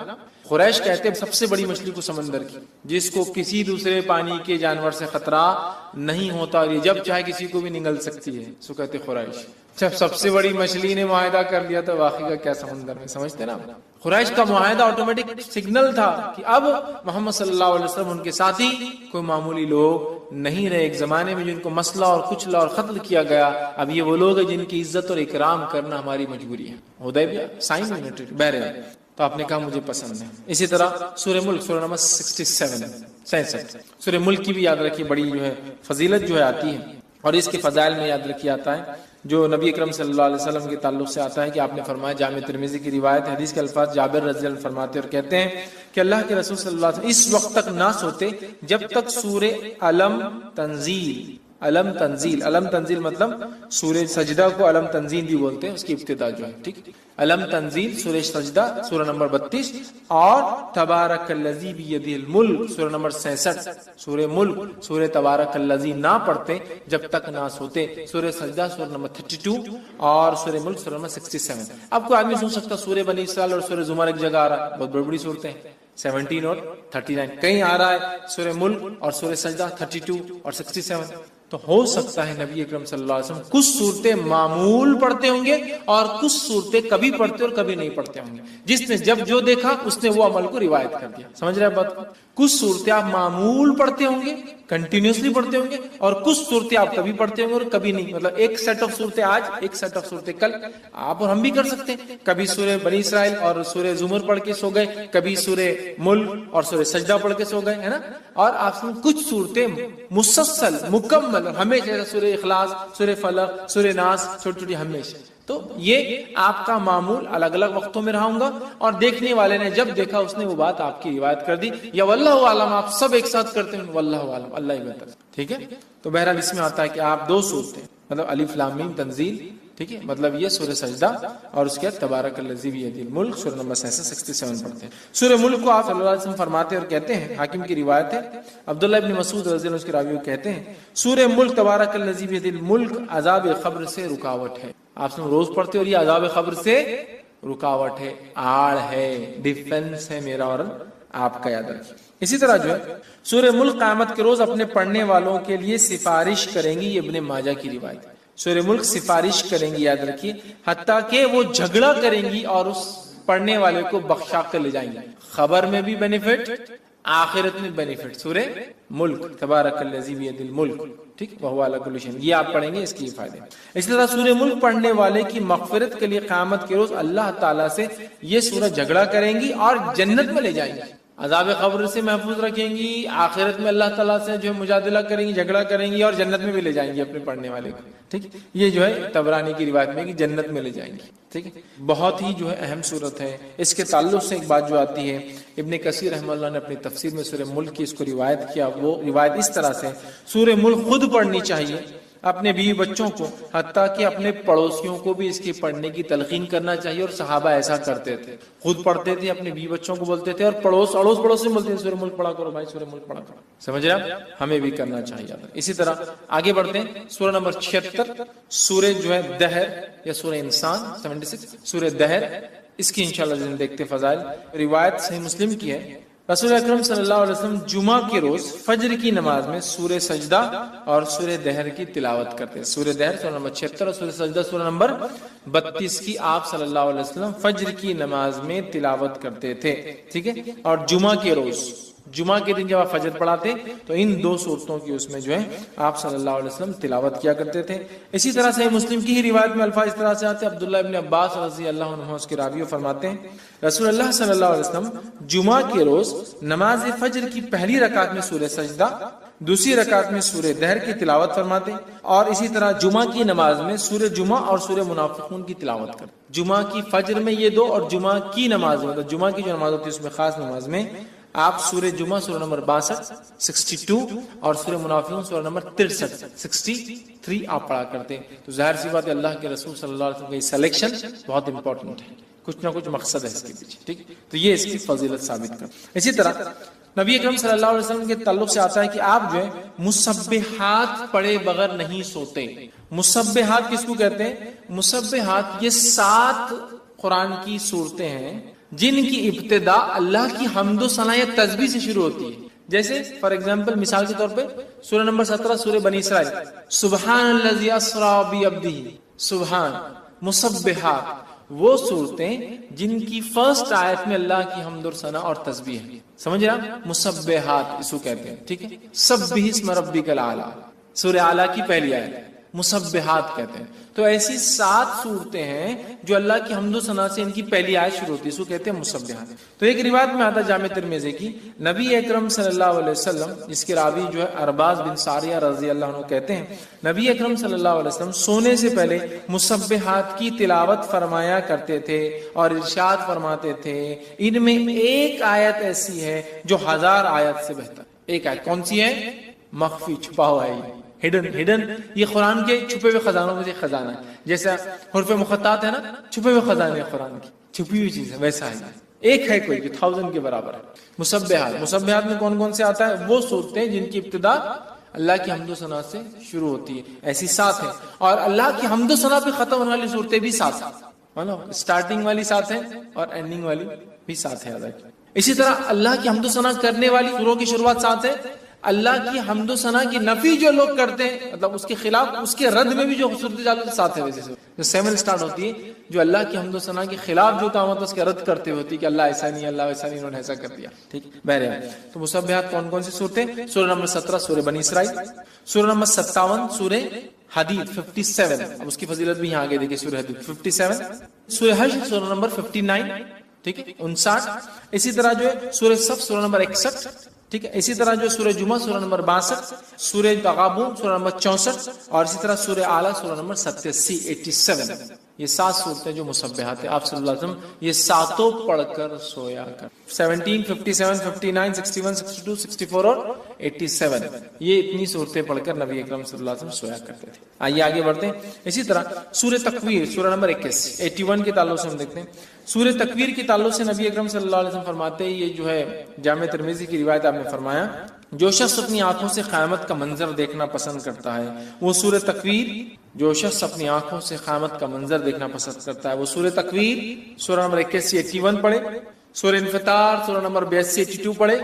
Speaker 1: قریش کہتے ہیں سب سے بڑی مچھلی کو سمندر کی، جس کو کسی دوسرے پانی کے جانور سے خطرہ نہیں ہوتا، اور یہ جب چاہے کسی کو بھی نگل سکتی ہے، سو کہتے قریش. جب سب سے بڑی مچھلی نے معاہدہ کر لیا تو باقی کا کیا سمندر میں، سمجھتے نا. قریش کا معاہدہ آٹومیٹک سگنل تھا کہ اب محمد صلی اللہ علیہ وسلم ان کے ساتھی کوئی معمولی لوگ نہیں رہے. ایک زمانے میں جن کو مسئلہ اور کچلا اور قتل کیا گیا، اب یہ وہ لوگ ہیں جن کی عزت اور اکرام کرنا ہماری مجبوری ہے. حدیبیہ سائن یونیٹڈ بہرحال، تو آپ نے کہا مجھے پسند ہے. اسی طرح سورہ ملک، سورہ نمبر 67 سورہ ملک کی بھی یاد رکھیے، بڑی جو ہے فضیلت جو ہے آتی ہے، اور اس کے فضائل میں یاد رکھیے آتا ہے جو نبی اکرم صلی اللہ علیہ وسلم کے تعلق سے آتا ہے کہ آپ نے فرمایا، جامع ترمذی کی روایت، حدیث کے الفاظ جابر رضی اللہ عنہ فرماتے اور کہتے ہیں کہ اللہ کے رسول صلی اللہ علیہ وسلم اس وقت تک نہ سوتے جب تک سورہ علم تنزیل مطلب سورہ سجدہ کو علم تنزیل بھی بولتے ہیں، اس کی ابتدا جو ہے، ٹھیک، علم تنزیل سورہ سجدہ سورہ نمبر 32، اور تبارک الذی بیدہ الملک سورہ نمبر 66، سورہ ملک سورہ تبارک الذی نہ پڑھتے جب تک نہ سوتے. سورہ سجدہ سورہ نمبر 32 اور سورہ ملک سورہ نمبر 67. اب کوئی آدمی سوچ سکتا سورہ بنی اسرائیل اور سورہ زمر ایک جگہ آ رہا ہے، بہت بڑی بڑی صورتیں ہیں، 17 اور 39 کہیں آ رہا ہے سورہ ملک اور سورہ سجدہ 32 اور 67. تو ہو سکتا ہے نبی اکرم صلی اللہ علیہ وسلم کچھ صورتیں معمول پڑھتے ہوں گے اور کچھ صورتیں کبھی پڑھتے اور کبھی نہیں پڑھتے ہوں گے. جس نے جب جو دیکھا اس نے وہ عمل کو روایت کر دیا. سمجھ رہے ہیں بات کو؟ کچھ صورتیں آپ معمول پڑھتے ہوں گے، کنٹینیوسلی پڑھتے ہوں گے، اور کچھ صورتیں آپ کبھی پڑھتے ہوں گے اور کبھی نہیں. مطلب ایک سیٹ آف صورتیں آج، ایک سیٹ آف صورتیں کل. آپ اور ہم بھی کر سکتے ہیں، کبھی سورہ بنی اسرائیل اور سورہ زمر پڑھ کے سو گئے، کبھی سورہ ملک اور سورہ سجدہ پڑھ کے سو گئے، ہے نا. اور آپ سے کچھ صورتیں مسلسل مکمل ہمیشہ، سورہ اخلاص، سورہ فلق، سورہ ناس، چھوٹی چھوٹی ہمیشہ. تو یہ آپ کا معمول الگ الگ وقتوں میں رہا ہوں گا، اور دیکھنے والے نے جب دیکھا اس نے وہ بات آپ کی روایت کر دی، یا واللہ عالم آپ سب ایک ساتھ کرتے ہیں، واللہ عالم اللہ ہی بہتر. ٹھیک ہے. تو بہرحال اس میں آتا ہے کہ آپ 2 صورتیں، مطلب الف لام میم تنزیل، ٹھیک ہے، مطلب یہ سورہ سجدہ اور اس کے بعد تبارک الذی بیدہ الملک سورہ نمبر 67 پڑھتے ہیں. سورہ ملک کو آپ صلی اللہ علیہ وسلم فرماتے اور کہتے ہیں، حاکم کی روایت ہے، عبداللہ ابن مسعود رضی اللہ عنہ کے راوی کہتے ہیں سورہ ملک تبارک الذی بیدہ الملک عذاب قبر سے رکاوٹ ہے. آپ سے روز پڑھتے اور یہ عذاب قبر سے رکاوٹ ہے، آڑ ہے، ڈیفنس ہے میرا اور آپ کا، یاد رکھیں. اسی طرح جو ہے سورہ ملک قیامت کے روز اپنے پڑھنے والوں کے لیے سفارش کریں گی، یہ ابن ماجہ کی روایت ہے. سورہ ملک سفارش کریں گی، یاد رکھیے، حتیٰ کہ وہ جھگڑا کریں گی اور اس پڑھنے والے کو بخشا کر لے جائیں گے. خبر میں بھی بینیفٹ، آخرت میں بینیفٹ. سورہ ملک تبارک الذی بیدہ الملک، ٹھیک، وہو علی کل شیء، یہ آپ پڑھیں گے، اس کے فائدے. اسی طرح سورہ ملک پڑھنے والے کی مغفرت کے لیے قیامت کے روز اللہ تعالیٰ سے یہ سورہ جھگڑا کریں گی اور جنت میں لے جائیں گی. عذاب قبر سے محفوظ رکھیں گی، آخرت میں اللہ تعالیٰ سے جو مجادلہ کریں گی، جھگڑا کریں گی، اور جنت میں بھی لے جائیں گی اپنے پڑھنے والے کو. ٹھیک، یہ جو ہے طبرانی کی روایت میں کہ جنت میں لے جائیں گی. ٹھیک ہے، بہت ہی جو ہے اہم صورت ہے. اس کے تعلق سے ایک بات جو آتی ہے، ابن کثیر رحمہ اللہ نے اپنی تفسیر میں سورہ ملک کی اس کو روایت کیا. وہ روایت اس طرح سے، سورہ ملک خود پڑھنی چاہیے اپنے بیوی بچوں کو، حتیٰ کہ اپنے پڑوسیوں کو بھی اس کی پڑھنے کی تلقین کرنا چاہیے. اور صحابہ ایسا کرتے تھے، خود پڑھتے تھے، اپنے بیوی بچوں کو بولتے تھے، اور اڑوس پڑوس میں بولتے تھے سورہ ملک پڑھا کرو بھائی، سورہ ملک پڑھا کرو. سمجھ رہے آپ؟ ہمیں بھی کرنا چاہیے. اسی طرح آگے بڑھتے ہیں، سورہ نمبر 76 سورہ جو ہے دہر یا سورہ انسان 76 سورہ دہر، اس کی انشاءاللہ دیکھتے فضائل. روایت صحیح مسلم کی ہے، رسول اکرم صلی اللہ علیہ وسلم جمعہ کے روز فجر کی نماز میں سورہ سجدہ اور سورہ دہر کی تلاوت کرتے ہیں. سورہ دہر سورہ نمبر 76 اور سورہ سجدہ سورہ نمبر 32 کی آپ صلی اللہ علیہ وسلم فجر کی نماز میں تلاوت کرتے تھے. ٹھیک ہے، اور جمعہ کے روز، جمعہ کے دن جب آپ فجر پڑھاتے تو ان 2 صورتوں کی اس میں جو ہے آپ صلی اللہ علیہ وسلم تلاوت کیا کرتے تھے. اسی طرح سے مسلم کی ہی روایت میں الفاظ اس طرح سے آتے ہیں. عبداللہ ابن عباس رضی اللہ عنہ اس کے راوی فرماتے ہیں رسول اللہ صلی اللہ علیہ وسلم جمعہ کے روز نماز فجر کی پہلی رکعت میں سورہ سجدہ، دوسری رکعت میں سورہ دہر کی تلاوت فرماتے اور اسی طرح جمعہ کی نماز میں سورہ جمعہ اور سورہ منافقون کی تلاوت کرتے. جمعہ کی فجر میں یہ دو اور جمعہ کی نماز میں، جمعہ کی جو نماز ہوتی ہے اس میں خاص نماز میں آپ سورہ جمعہ سورہ نمبر 62 62 اور سورہ منافقون سورہ نمبر 63 63 آپ پڑھا کرتے ہیں. تو ظاہر سی بات ہے اللہ کے رسول صلی اللہ علیہ وسلم کا یہ سلیکشن بہت امپورٹنٹ ہے، کچھ نہ کچھ مقصد ہے اس کے پیچھے. ٹھیک، تو یہ اس کی فضیلت ثابت کر. اسی طرح نبی اکرم صلی اللہ علیہ وسلم کے تعلق سے آتا ہے کہ آپ جو ہے مسبحات پڑھے بغیر نہیں سوتے. مسبحات کس کو کہتے ہیں؟ مسبحات یہ 7 قرآن کی صورتیں ہیں جن کی ابتدا اللہ کی حمد و ثنا یا تسبیح سے شروع ہوتی ہے. جیسے فار ایگزامپل مثال کے طور پہ سورہ نمبر 17 سورہ بنی اسرائیل، سبحان الذی اسری بعبدہ، سبحان. مسبحات وہ صورتیں جن کی فرسٹ آیت میں اللہ کی حمد و ثنا اور تسبیح ہے. سمجھ رہا؟ مسبحات اس کو کہتے ہیں. ٹھیک ہے، سبح اسم ربک الاعلی سورہ اعلی کی پہلی آیت مسبحات کہتے ہیں. تو ایسی 7 صورتیں ہیں جو اللہ کی حمد و ثنا سے ان کی پہلی آیت شروع ہوتی ہے، اس کو کہتے ہیں مسبحات. تو ایک روایت میں آتا جامع ترمذی کی، نبی اکرم صلی اللہ علیہ وسلم جس کے راوی جو ہے ارباز بن ساریہ رضی اللہ عنہ کہتے ہیں نبی اکرم صلی اللہ علیہ وسلم سونے سے پہلے مسبحات کی تلاوت فرمایا کرتے تھے اور ارشاد فرماتے تھے ان میں ایک آیت ایسی ہے جو 1000 آیت سے بہتر. ایک آیت کون سی ہے؟ مخفی، چھپا ہوا ہے، ہڈن. یہ قرآن کے چھپے ہوئے خزانوں میں سے خزانہ ہے. جیسا حروف مقطعات ہے نا، چھپے ہوئے خزانے قرآن کی، چھپی ہوئی چیز ہے، ویسا ہے. ایک ہے کوئی جو 1000 کے برابر ہے. مسبحات میں کون کون سے آتا ہے؟ وہ صورتیں جن کی ابتدا اللہ کی حمد و ثنا سے شروع ہوتی ہے، ایسی 7 ہیں. اور اللہ کی حمد و ثنا پہ ختم ہونے والی صورتیں بھی 7 ہیں. اسٹارٹنگ والی 7 ہیں اور اینڈنگ والی بھی 7 ہے. اسی طرح اللہ کی حمد و ثنا کرنے والی سوروں کی شروعات 7 ہے. اللہ کی حمد و ثنا کی نفی جو لوگ کرتے ہیں، مطلب اس کے خلاف، اس کے رد میں بھی جو صورتیں چالو 7 ہے. ویسے جو 7 سٹارٹ ہوتی ہے جو اللہ کی حمد و ثنا کے خلاف جو کام ہوتا ہے اس کے رد کرتے ہوتی ہے کہ اللہ ایسا نہیں، اللہ ویسا نہیں، انہوں نے ایسا کر دیا. ٹھیک، بہرحال تو مسبحات کون کون سی صورتیں؟ سورہ نمبر 17 سورہ بنی اسرائیل، سورہ نمبر 57 سورہ حدید 57. اب اس کی فضیلت بھی یہاں آگے دیکھیں. سورہ حدید 57، سورہ حشر سورہ نمبر 59، ٹھیک ہے 59. اسی طرح جو ہے سورہ صف سورہ نمبر 61، ٹھیک ہے. اسی طرح جو سورہ جمعہ سورہ نمبر 62، سورہ تغابن سورہ نمبر 64 اور اسی طرح سورہ اعلیٰ سورہ نمبر 87. یہ 7 صورتیں جو مسبحات ہیں. آپ صلی اللہ علیہ وسلم یہ 7 پڑھ کر سویا کر. 17، 57، 59، 61، 62، 64 اور 87 یہ اتنی صورتیں پڑھ کر نبی اکرم صلی اللہ علیہ وسلم سویا کرتے تھے. آئیے آگے بڑھتے ہیں. اسی طرح سورہ تکویر سورہ نمبر 81 کے تعلق سے ہم دیکھتے ہیں. سورہ تکویر کے تعلق سے نبی اکرم صلی اللہ علیہ وسلم فرماتے ہیں، یہ جو ہے جامع ترمذی کی روایت آپ نے فرمایا، جو شخص اپنی آنکھوں سے قیامت کا منظر دیکھنا پسند کرتا ہے وہ سورہ تکویر، جو شخص اپنی آنکھوں سے قیامت کا منظر دیکھنا پسند کرتا ہے وہ سورہ تکویر سورہ نمبر 81 پڑھے، سورہ انفطار سورہ نمبر 82 پڑھے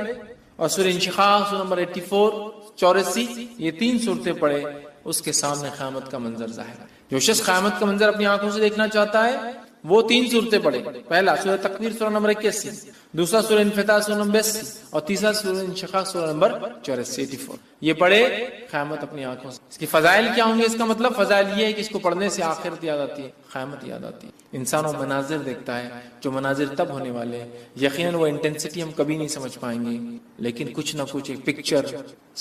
Speaker 1: اور سورہ انشقاق سورہ نمبر 84 یہ 3 صورتیں پڑھے. اس کے سامنے قیامت کا منظر ظاہر ہے. جو شخص قیامت کا منظر اپنی آنکھوں سے دیکھنا چاہتا ہے وہ 3 صورتیں پڑھے. پہلا سورہ تکویر سورہ نمبر 81، دوسرا سورہ انفطار سورہ نمبر 82 اور تیسرا سورہ انشقاق سورہ نمبر 84. یہ پڑھے قیامت اپنی آنکھوں سے. اس کی فضائل کیا ہوں گے؟ اس کا مطلب فضائل یہ ہے کہ اس کو پڑھنے سے آخرت یاد آتی ہے، قیامت یاد آتی ہے. انسان وہ مناظر دیکھتا ہے جو مناظر تب ہونے والے ہیں، یقیناً وہ انٹینسٹی ہم کبھی نہیں سمجھ پائیں گے لیکن کچھ نہ کچھ ایک پکچر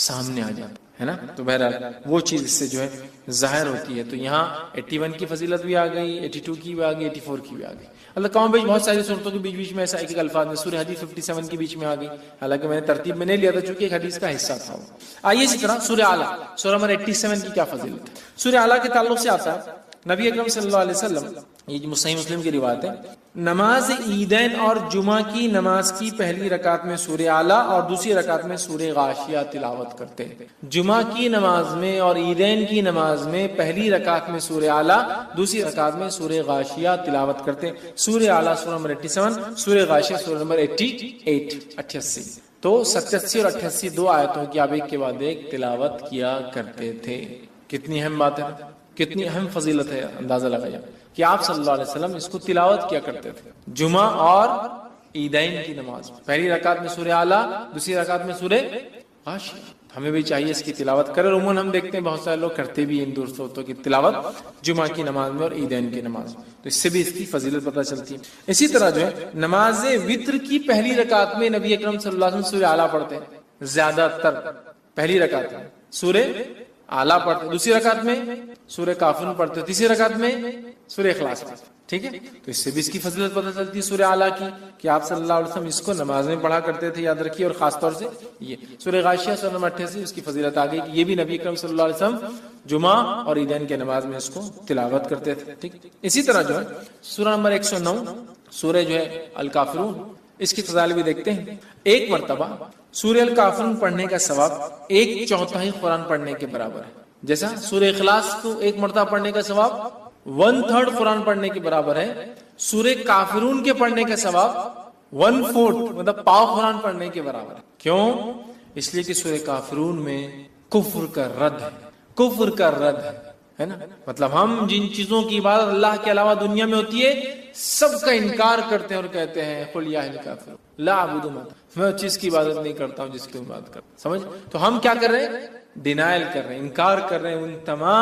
Speaker 1: سامنے آ جاتا ہے نا. تو بہرحال وہ چیز اس سے جو ہے ظاہر ہوتی ہے. تو یہاں 81 کی فضیلت بھی آ گئی، 82 کی بھی آ گئی، 84 کی بھی آ گئی. اللہ کام بیچ بہت ساری صورتوں کے بیچ میں ایسا ایک الفاظ میں سورہ حدید 57 کے بیچ میں آ گئی، حالانکہ میں نے ترتیب میں نہیں لیا تھا چونکہ ایک حدیث کا حصہ تھا. آئیے اسی طرح سورہ اعلیٰ سورہ نمبر 87 کی کیا فضیلت ہے. سورہ اعلیٰ کے تعلق سے آتا ہے نبی اکرم صلی اللہ علیہ وسلم، یہ صحیح مسلم کی روایت ہے، نماز عیدین اور جمعہ کی نماز کی پہلی رکعت میں سورہ اعلیٰ اور دوسری رکعت میں سورہ غاشیہ تلاوت کرتے ہیں. جمعہ کی نماز میں اور عیدین کی نماز میں پہلی رکعت میں سورہ اعلیٰ، دوسری رکعت میں سورہ غاشیہ تلاوت کرتے ہیں. سورہ اعلیٰ سورہ نمبر 87، سورہ غاشیہ سورہ نمبر 88. تو 87 اور 88 2 آیتوں کی آپ ایک کے بعد ایک تلاوت کیا کرتے تھے. کتنی اہم بات ہے، کتنی اہم فضیلت ہے. اندازہ لگائیے کہ آپ صلی اللہ علیہ وسلم اس کو تلاوت کیا کرتے تھے جمعہ اور عیدین کی نماز. پہلی رکعت میں سورہ اعلیٰ، دوسری رکعت میں سورہ غاشیہ. ہمیں بھی چاہیے اس کی تلاوت کرے. عموماً ہم دیکھتے ہیں بہت سارے لوگ کرتے بھی ان دوستوں کی تلاوت جمعہ کی نماز میں اور عیدین کی نماز میں، تو اس سے بھی اس کی فضیلت پتہ چلتی ہے. اسی طرح جو ہے نماز وتر کی پہلی رکعت میں نبی اکرم صلی اللہ علیہ وسلم سورہ اعلیٰ پڑھتے ہیں زیادہ تر. پہلی رکعت میں سورہ اعلیٰ پڑھتے، دوسری رکعت میں سورہ کافرون پڑھتے، تیسری رکعت میں سورہ اخلاص پڑھتے. ٹھیک ہے، تو اس سے بھی اس کی فضیلت پتہ چلتی ہے سورہ اعلیٰ کی، کہ آپ صلی اللہ علیہ وسلم اس کو نماز میں پڑھا کرتے تھے، یاد رکھیے. اور خاص طور سے یہ سورہ غاشیہ سورہ نمبر 88 اس کی فضیلت آ گئی کہ یہ بھی نبی اکرم صلی اللہ علیہ وسلم جمعہ اور عیدین کے نماز میں اس کو تلاوت کرتے تھے. ٹھیک، اسی طرح جو ہے سورہ نمبر 109 سورہ جو ہے الکافرون، اس کی فضائل بھی دیکھتے ہیں. ایک مرتبہ سورہ الکافرون پڑھنے کا ثواب 1/4 قرآن پڑھنے کے برابر ہے. جیسا سورہ اخلاص کو ایک مرتبہ پڑھنے کا ثواب 1/3 قرآن پڑھنے کے برابر ہے، سورہ کافرون کے پڑھنے کا ثواب 1/4 مطلب پاؤ قرآن پڑھنے کے برابر ہے. کیوں؟ اس لیے کہ سورہ کافرون میں کفر کا رد ہے، کفر کا رد ہے نا. مطلب ہم جن چیزوں کی عبادت اللہ کے علاوہ دنیا میں ہوتی ہے سب کا انکار کرتے ہیں اور کہتے ہیں قل یا اہل الکافرون لا اعبد ما، میں اس چیز کی عبادت نہیں کرتا ہوں جس کی عبادت کرتا ہوں. سمجھ؟ تو ہم کیا کر رہے ہیں؟ ڈینائل کر رہے ہیں، انکار کر رہے ہیں ان تمام